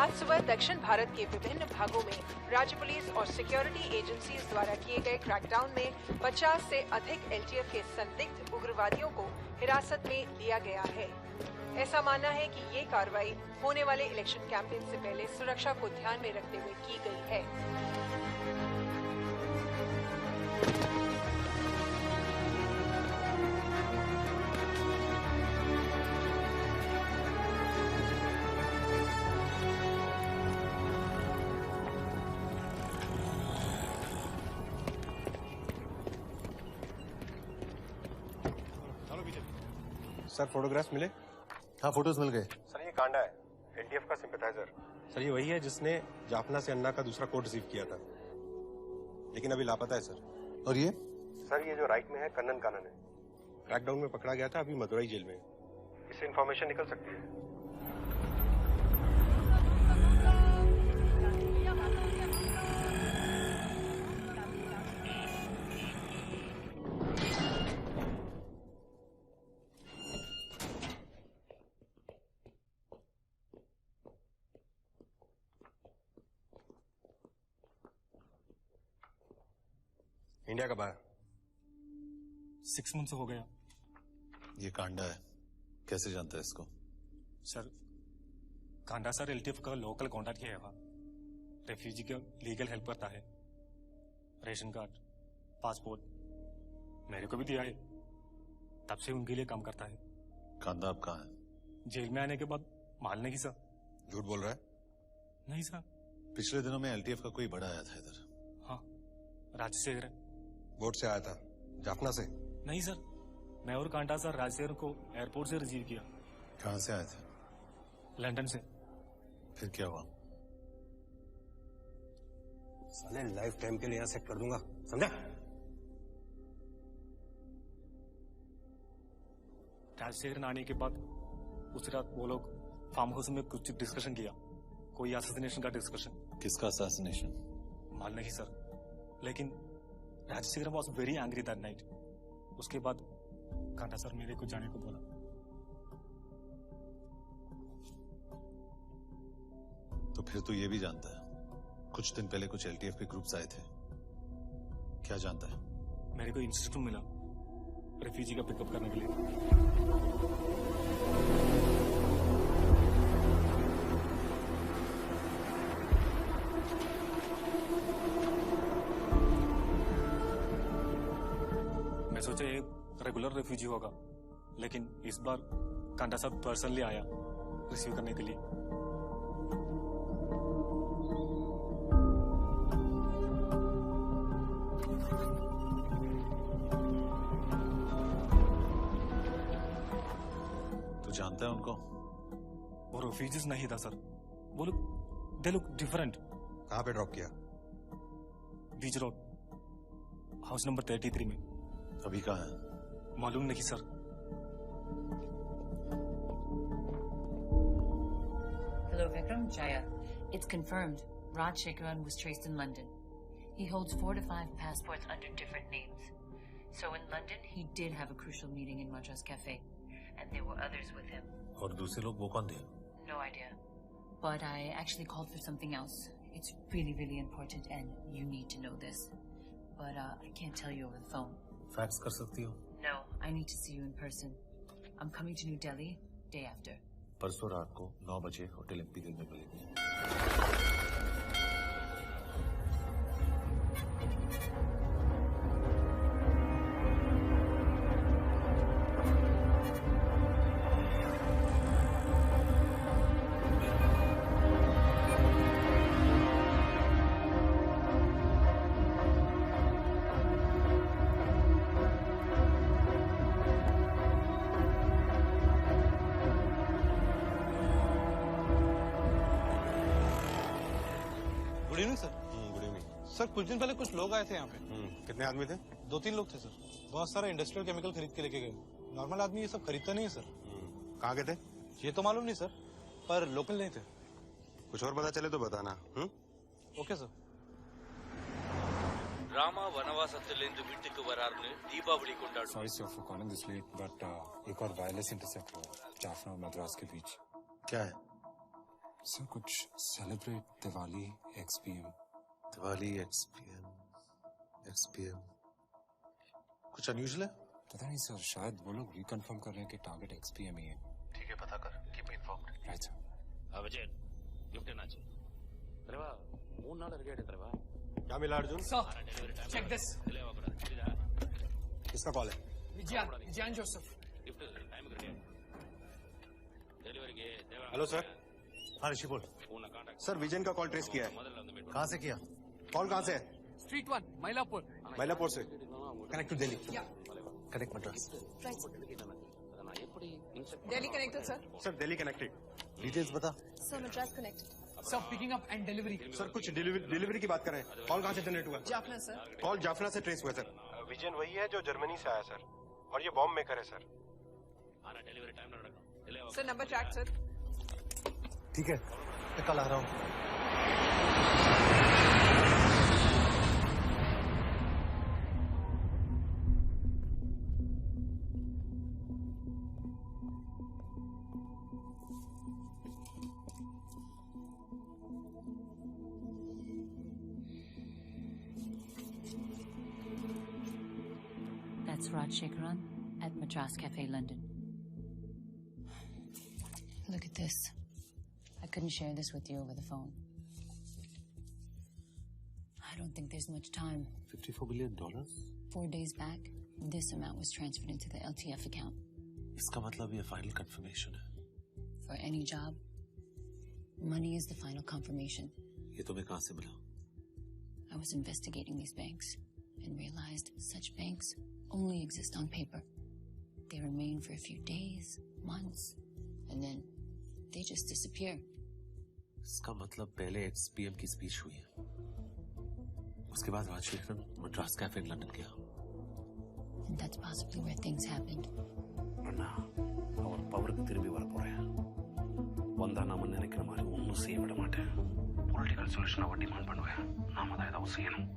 आज सुबह दक्षिण भारत के विभिन्न भागों में राज्य पुलिस और सिक्योरिटी एजेंसीज द्वारा किए गए क्रैकडाउन में 50 से अधिक LTF के संदिग्ध उग्रवादियों को हिरासत में लिया गया है. ऐसा मानना है कि ये कार्रवाई होने वाले इलेक्शन कैंपेन से पहले सुरक्षा को ध्यान में रखते हुए की गई है. सर फोटोग्राफ्स मिले? हाँ फोटोज मिल गए. सर ये कांडा है, LTF का सिंपैथाइजर. सर ये वही है जिसने जाफना से अन्ना का दूसरा कोड रिसीव किया था, लेकिन अभी लापता है सर. और ये सर ये जो राइट में है कन्नन कानन है, क्रैकडाउन में पकड़ा गया था, अभी मदुरई जेल में। इससे इंफॉर्मेशन निकल सकती है। इंडिया कब आया? 6 मंथ हो गया। ये कांडा है, कैसे जानता है इसको? सर कांडा सर एलटीएफ का लोकल कॉन्टैक्ट है वहाँ, रेफ्यूजी का लीगल हेल्प करता है, रेशन कार्ड पासपोर्ट मेरे को भी दिया है, तब से उनके लिए काम करता है। कांदा अब कहाँ है? जेल में आने के बाद मालूम नहीं सर। झूठ बोल रहा है? नहीं सर। पिछले दिनों में एलटीएफ का कोई बड़ा आया था इधर। हाँ राजशेखर। बोट से आया था? जाफना से? नहीं सर, मैं और कांटा सर राजशेखर को एयरपोर्ट से रिसीव किया। कहाँ से आए थे? लंदन से। फिर क्या हुआ? साले लाइफ टाइम के लिए यहाँ सेट कर दूंगा, समझा? राजशेखर आने के बाद उस रात वो लोग फार्म हाउस में कुछ डिस्कशन किया, कोई असैसिनेशन का डिस्कशन। किसका असैसिनेशन? मालूम नहीं सर, लेकिन Rajasekhar was very angry that night. उसके बाद कांटा सर मेरे को जाने को बोला। तो फिर तू ये भी जानता है कुछ दिन पहले कुछ एलटीएफ के ग्रुप्स आए थे? क्या जानता है? मेरे को इंस्ट्रक्शन मिला रेफ्यूजी का पिकअप करने के लिए। मैं सोचा ये रेगुलर रेफ्यूजी होगा, लेकिन इस बार कांटा साहब पर्सनली आया रिसीव करने के लिए। तू जानता है उनको? वो रेफ्यूजीज नहीं था सर, वो लोग दे लुक डिफरेंट। कहाँ पे ड्रॉप किया? बीच रोड, हाउस नंबर 33 में। अभी कहाँ है? मालूम नहीं sir. Hello, Vikram. Jaya. It's confirmed. Raj Shekaran was traced in London. He holds 4 to 5 passports under different names. So in London, he did have a crucial meeting in Madras Cafe, and there were others with him. और दूसरे लोग वो कौन थे? No idea. But I actually called for something else. It's really, really important, and you need to know this. But I can't tell you over the phone. Fax कर सकती हो? No, I need to see you in person. I'm coming to New Delhi day after. परसों रात को 9 बजे होटल इंपीरियल में मिलेंगे। Good evening sir. Good evening sir, कुछ दिन पहले कुछ लोग आए थे यहाँ पे। कितने आदमी थे? 2-3 लोग थे सर। बहुत सारा इंडस्ट्रियल केमिकल खरीद के लेके गए। नॉर्मल आदमी ये सब खरीदता नहीं है सर। कहाँ गए थे? ये तो मालूम नहीं सर, पर लोकल नहीं थे। कुछ और पता चले तो बताना। Okay sir. ராமா வனவாசத்திலிருந்து வீட்டுக்கு வராருன்னு தீபாவளி கொண்டாடும்। Sorry sir for calling this late, but एक और वायरलेस इंटरसेप्ट हुआ जाफना और मद्रास के बीच। क्या है? सर कुछ celebrate Diwali XPM। Diwali XPM कुछ अनयूजुअल है? पता नहीं सर, शायद वो लोग रिकन्फर्म कर रहे हैं कि टारगेट XPM ही है। ठीक है, पता कर, keep me informed. Right sir. Vijay gift என்னாச்சு? தலைவா 3 நாள் இருக்கே தலைவா। क्या मिला अर्जुन? Check this. किसका कॉल है? विजयान जोसेफ। गिफ्ट टाइम कर दिया। डिलीवरी के देवा। Hello sir. हाँ ऋषि बोल। सर विजयन का कॉल ट्रेस किया है। कहाँ से किया? कॉल कहाँ से है? स्ट्रीट 1 मइलापुर। मइलापुर से। Connect to Delhi. Connect Madras. Delhi connected, sir. Sir Delhi connected. Details बता। Sir, Madras connected. Sir picking up and delivery. Sir कुछ डिलीवरी की बात कर रहे हैं। कॉल कहाँ से जनरेट हुआ? Jaffna, sir. कॉल जाफना से ट्रेस हुआ सर। विजन वही है जो जर्मनी से आया सर, और ये बॉम्ब मेकर है सर। आना डिलीवरी टाइम ना रखो। Sir number track sir. ठीक है, मैं कल आ रहा हूँ। That's Raj Shekharan at Madras Cafe, London. Look at this. I couldn't share this with you over the phone. I don't think there's much time. $54 million? 4 days back, this amount was transferred into the LTF account. इसका मतलब ये फाइनल कंफर्मेशन है। For any job, money is the final confirmation. ये तुम्हें कहाँ से मिला? I was investigating these banks and realized such banks only exist on paper. They remain for a few days, months, and then they just disappear. इसका मतलब पहले XPM की स्पीच हुई है, उसके बाद राजशेखरन मद्रास कैफे लंदन गया। And that's possibly where things happened. ಅಣ್ಣ ಅವರ ಪವರ್ಗೆ ತಿರುಗಿ வரப்போறேன். வந்தா நாம நினைக்கிற மாதிரி ஒன்றும் செய்ய விட மாட்டேன். பொலிட்டிக்கல் சொல்யூஷன் அவ டிமாண்ட் பண்ணுவேன். நாம தான் ஏதாவது செய்யணும்.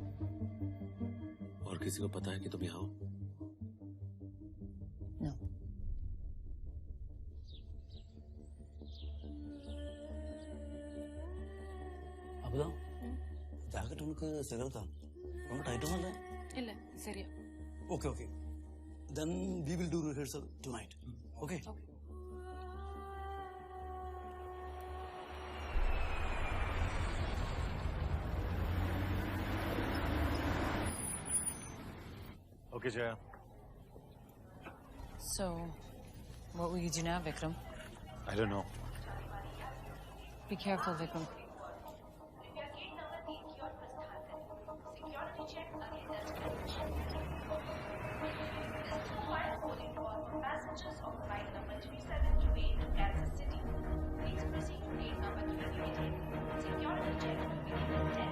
और किसी को पता है कि तुम यहाँ हो? No. அப்பதான் ஜாக்கெட் உனக்கு சிகரதா ரொம்ப டைட்டும் இல்லை. இல்ல சரியா. Okay, okay. Then we will do rehearsal tonight. Okay? Okay, Jaya. So, what will you do now, Vikram? I don't know. Be careful, Vikram. Passengers of flight number 3728 Kansas City. Please proceed to gate number 388. Security check will begin in 10.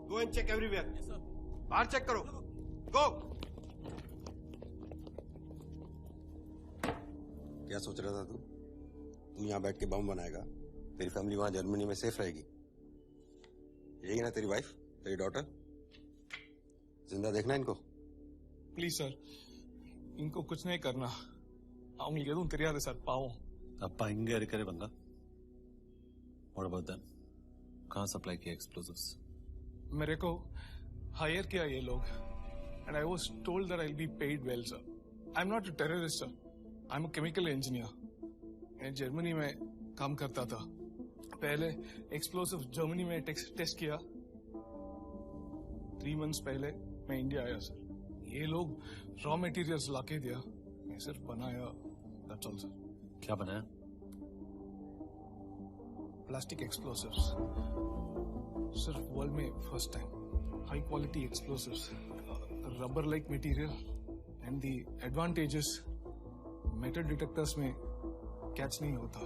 Go and check everywhere. बाहर चेक करो. Go. क्या सोच रहा था तू? तुम यहाँ बैठ के बम बनाएगा, तेरी फैमिली वहाँ जर्मनी में सेफ रहेगी। यही ना तेरी वाइफ, तेरी डॉटर? जिंदा देखना इनको। प्लीज सर, इनको कुछ नहीं करना। அவங்களுக்கு எதுவும் தெரியாது சார், பாவம்। அப்பா இங்க இருக்கிற बंगा। What about them? कहाँ सप्लाई किया एक्सप्लोजिव्स? मेरे को हायर किया ये लोग, and I was told that I'll be paid well, sir. I'm not a terrorist, sir. I'm a chemical engineer. मैं जर्मनी में काम करता था। पहले एक्सप्लोसिव जर्मनी में टेस्ट किया। 3 months पहले मैं इंडिया आया सर। ये लोग रॉ मटेरियल्स लाके दिया, मैं सिर्फ बनाया। That's all, sir. क्या बनाया? Plastic explosives. सिर्फ वर्ल्ड में first time high quality explosives, rubber like material, and the advantages metal detectors में कैच नहीं होता।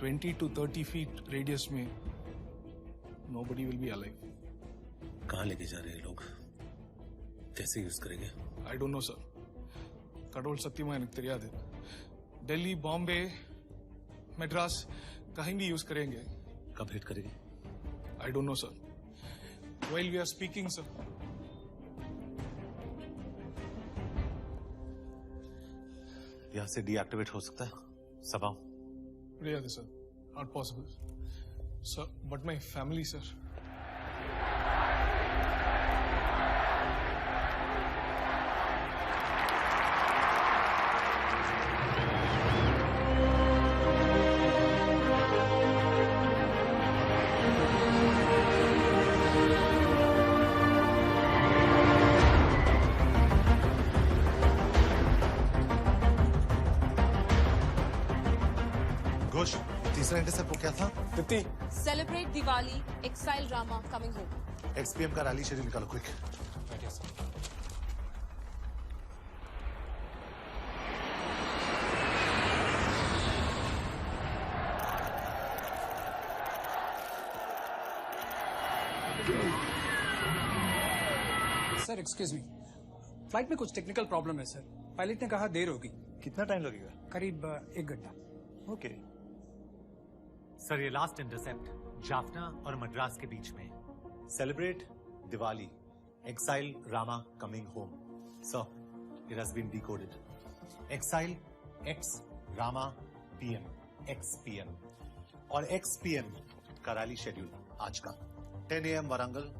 The 20 to 30 feet radius में nobody will be alive. कहाँ लेके जा रहे हैं लोग? कैसे यूज करेंगे? I don't know, sir. கடவுள் சத்தியமா எனக்கு தெரியாது. दिल्ली, बॉम्बे, मद्रास कहीं भी यूज करेंगे। कब हिट करेंगे? I don't know, sir. while we are speaking, sir. यहाँ से डीएक्टिवेट हो सकता है सबाओ? Really, sir, not possible. Sir, but my family, sir. Ghosh, तीसरा इंटरसेप्ट वो क्या था? Deepti, Celebrate Diwali, Exile Rama coming home. XPM का रैली शेड्यूल निकालो क्विक। सर एक्सक्यूज मी, फ्लाइट में कुछ टेक्निकल प्रॉब्लम है सर। पायलट ने कहा देर होगी। कितना टाइम लगेगा? करीब 1 घंटा। ओके। सर ये लास्ट इंटरसेप्ट जाफना और मद्रास के बीच में। Celebrate Diwali, exile Rama coming home. Sir it has been decoded. Exile ex Rama PM XPM और XPM का रैली शेड्यूल आज का 10 AM Warangal,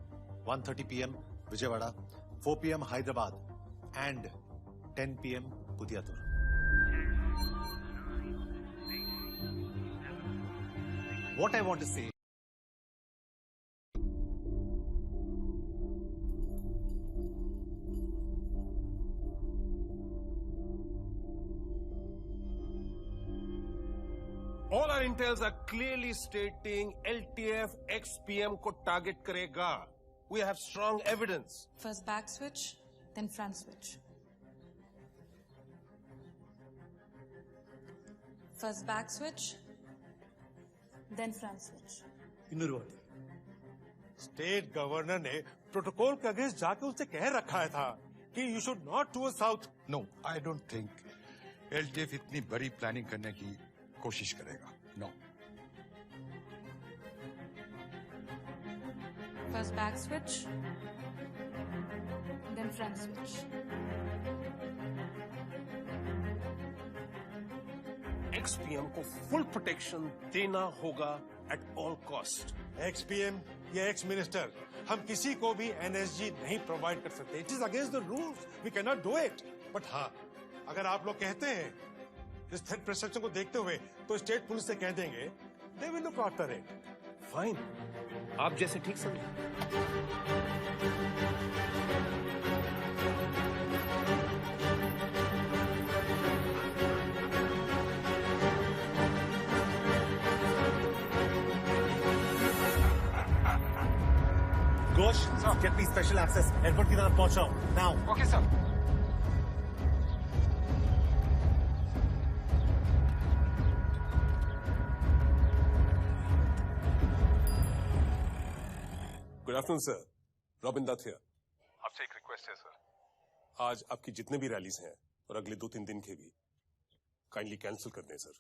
1:30 PM Vijayawada, 4 PM Hyderabad and 10 PM Pudiyatur. What I want to say, All our intels are clearly stating LTF XPM को टारगेट करेगा. We have strong evidence. First back switch, then front switch. First back switch, then front switch. State governor ने प्रोटोकॉल के अगेंस्ट जाके उससे कह रखा था कि you should not to south. No, I don't think LTF इतनी बड़ी प्लानिंग करने की कोशिश करेगा। नो। First back switch, then front switch. XPM को फुल प्रोटेक्शन देना होगा एट ऑल कॉस्ट। XPM या एक्स मिनिस्टर, हम किसी को भी NSG नहीं प्रोवाइड कर सकते। It is against the rules, we can not do it. But हाँ, अगर आप लोग कहते हैं इस थ्रेट परसेप्शन को देखते हुए तो स्टेट पुलिस से कह देंगे, they will look after it. Fine, आप जैसे ठीक समझे। Ghosh, get me special access. Airport की तरफ पहुंच रहा हूं। Now. Okay sir. Good afternoon sir, Robin Dutt here. आपसे एक रिक्वेस्ट है सर। आज आपकी जितने भी रैलीज हैं और अगले 2-3 दिन के भी काइंडली कैंसिल कर दें सर।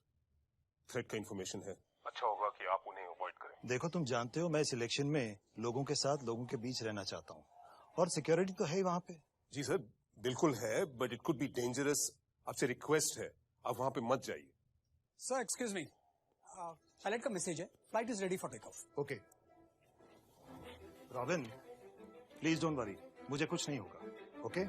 थ्रेट का इंफॉर्मेशन है। अच्छा होगा कि आप उन्हें अवॉइड करें। देखो, तुम जानते हो मैं इस इलेक्शन में लोगों के साथ, लोगों के बीच रहना चाहता हूँ, और सिक्योरिटी तो है ही वहाँ पे। जी सर, बिल्कुल है, but it could be dangerous. आपसे रिक्वेस्ट है, आप वहाँ पे मत जाइए। सर एक्सक्यूज मी, पायलट का मैसेज है, flight is ready for take off. Okay. Robin, please don't worry, मुझे कुछ नहीं होगा। ओके?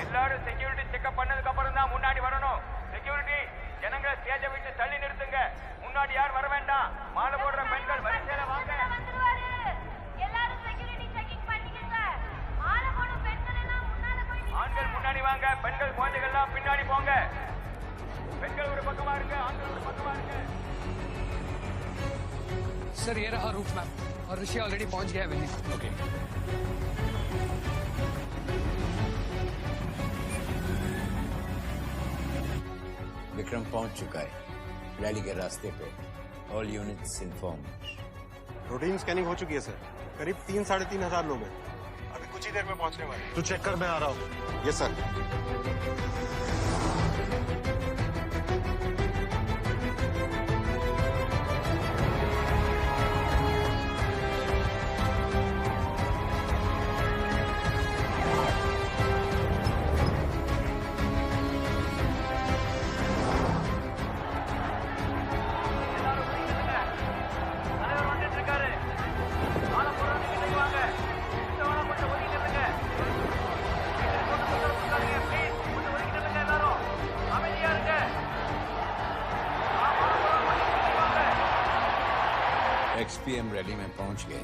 எல்லாரும் செக்யூரிட்டி செக்அப் பண்ணதுக்கு அப்புறம் தான் முன்னாடி வரணும். செக்யூரிட்டி, ஜனங்களை ஸ்டேஜை விட்டு தள்ளி நிறுத்துங்க. முன்னாடி யார் வர வேண்டாம். மாலை போடுற பெண்கள் வரிசையில வாங்க. எல்லாரும் செக்யூரிட்டி செக்கிங் பண்ணிக்கங்க. மாலை போடும் பெண்கள் ஆண்கள் முன்னாடி வாங்க, பெண்கள் குழந்தைகள்லாம் பின்னாடி போங்க. பெண்கள் ஒரு பக்கமா இருங்க, ஆண்கள் ஒரு பக்கமா இருங்க. सर ये रहा रूट मैप और ऋषि ऑलरेडी पहुंच गया है वेन्यू। ओके विक्रम पहुंच चुका है रैली के रास्ते पे। All units inform. Routine scanning हो चुकी है सर। करीब 3-3,500 लोग हैं। अभी कुछ ही देर में पहुंचने वाले हैं। तू चेक कर, मैं आ रहा हूँ। Yes sir. XPM रैली में पहुंच गए।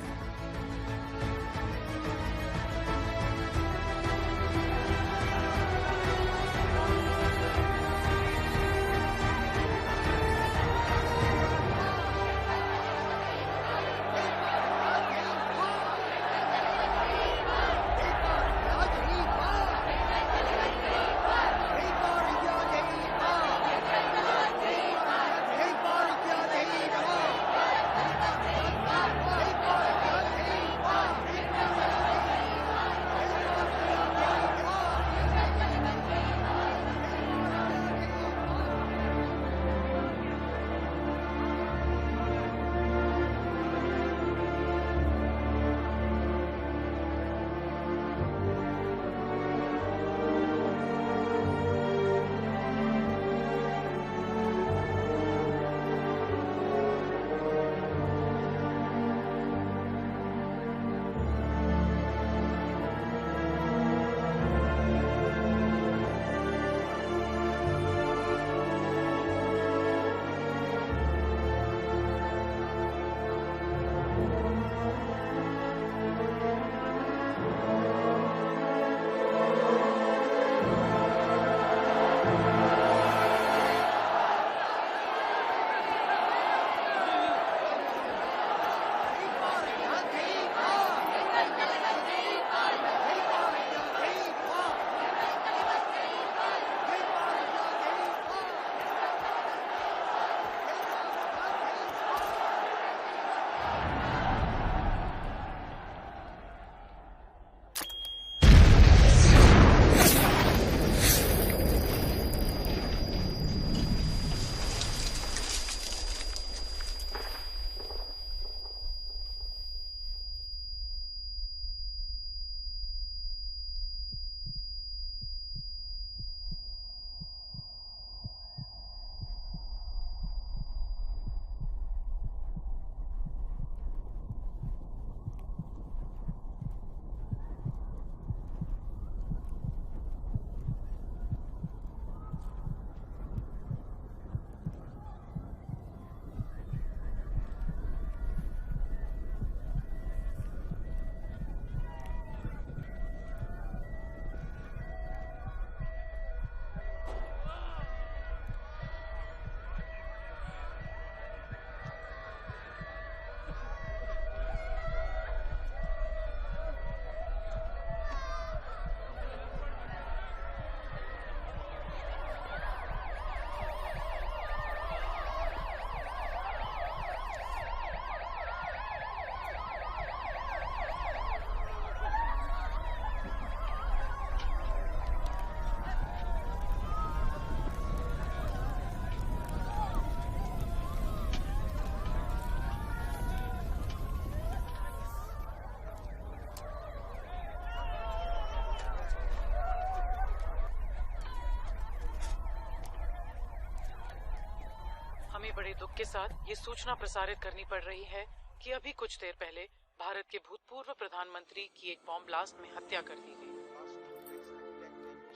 हमें बड़े दुख के साथ ये सूचना प्रसारित करनी पड़ रही है कि अभी कुछ देर पहले भारत के भूतपूर्व प्रधानमंत्री की एक बॉम्ब ब्लास्ट में हत्या कर दी गई।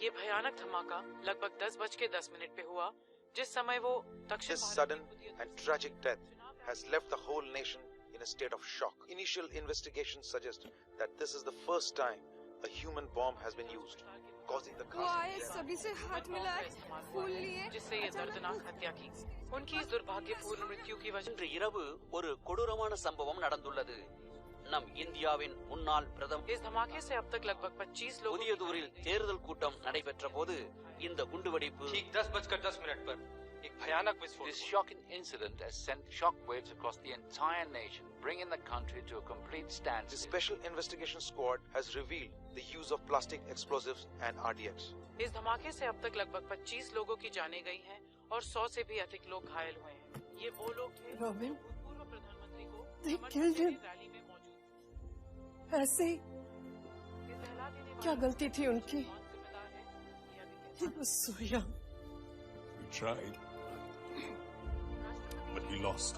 ये भयानक धमाका लगभग 10:10 पे हुआ, जिस समय वो दक्षिण This sudden and tragic death has left the whole nation in a state of shock. Initial investigations suggest that this is the first time a human bomb has been used, causing the वो आए सभी से हाथ मिलाए फूल लिए जिससे ये दर्दनाक हत्या की। उनकी इस दुर्भाग्यपूर्ण मृत्यु की वजह இன்று இரவு ஒரு கொடூரமான சம்பவம் நடந்துள்ளது. நம் இந்தியாவின் முன்னாள் பிரதமர் इस धमाके से अब तक लगभग 25 लोग புதியதூரில் தேர்தல் கூட்டம் நடைபெற்ற போது இந்த குண்டுவெடிப்பு ठीक 10:10 पर एक भयानक विस्फोट। This shocking incident has sent shockwaves across the entire nation, bringing the country to a complete standstill. The Special Investigation Squad has revealed the use of plastic explosives and RDX. इस धमाके से अब तक लगभग 25 लोगों की जानें गई हैं और 100 से भी अधिक लोग घायल हुए हैं। ये वो लोग थे Robin, पूर्व प्रधानमंत्री को they killed him. रैली में मौजूद ऐसे ही क्या गलती थी उनकी? He was so young. We tried, but we lost.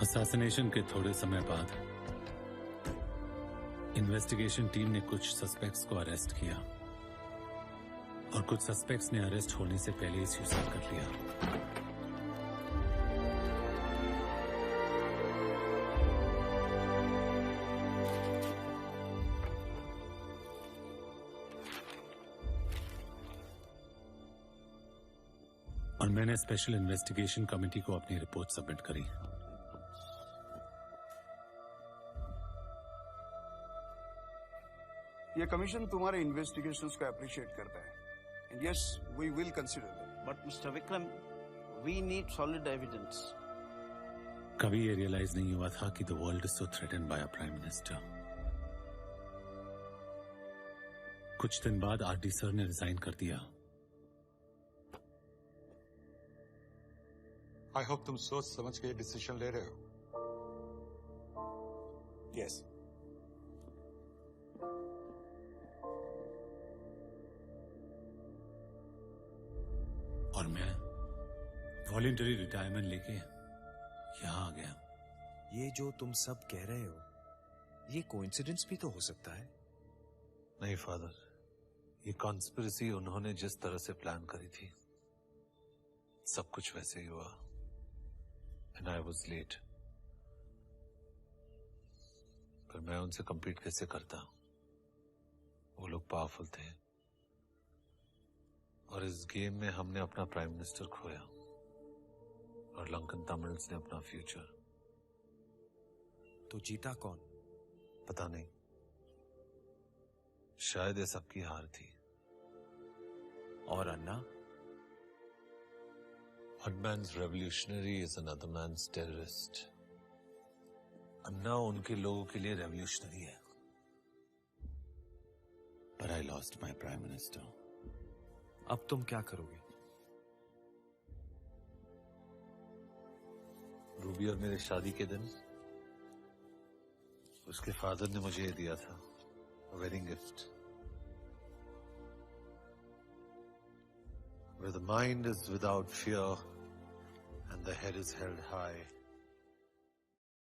Assassination के थोड़े समय बाद इन्वेस्टिगेशन टीम ने कुछ सस्पेक्ट्स को अरेस्ट किया और कुछ सस्पेक्ट्स ने अरेस्ट होने से पहले ही सुसाइड कर लिया। और मैंने स्पेशल इन्वेस्टिगेशन कमेटी को अपनी रिपोर्ट सबमिट करी। ये कमीशन तुम्हारे इन्वेस्टिगेशंस को अप्रिशिएट करता है and yes we will consider that. But mister Vikram, we need solid evidence. कभी ये रियलाइज नहीं हुआ था कि the world is so threatened by a prime minister. कुछ दिन बाद आरडी सर ने रिजाइन कर दिया। आई होप तुम सोच समझ के डिसीजन ले रहे हो। यस और मैं वॉलंटरी रिटायरमेंट लेके यहां आ गया। ये जो तुम सब कह रहे हो, ये कोइंसिडेंस भी तो हो सकता है। नहीं फादर, ये कॉन्स्पिरेसी उन्होंने जिस तरह से प्लान करी थी सब कुछ वैसे ही हुआ एंड आई वाज लेट। पर मैं उनसे compete कैसे करता? वो लोग पावरफुल थे और इस गेम में हमने अपना प्राइम मिनिस्टर खोया और लंकन तमिल्स ने अपना फ्यूचर। तो जीता कौन? पता नहीं, शायद ये सबकी हार थी। और अन्ना? One man's revolutionary is another man's terrorist. अन्ना उनके लोगों के लिए रेवोल्यूशनरी है। But I lost my prime minister. अब तुम क्या करोगे? रूबी और मेरे शादी के दिन उसके फादर ने मुझे ये दिया था, wedding gift. Where the mind is without fear and the head is held high,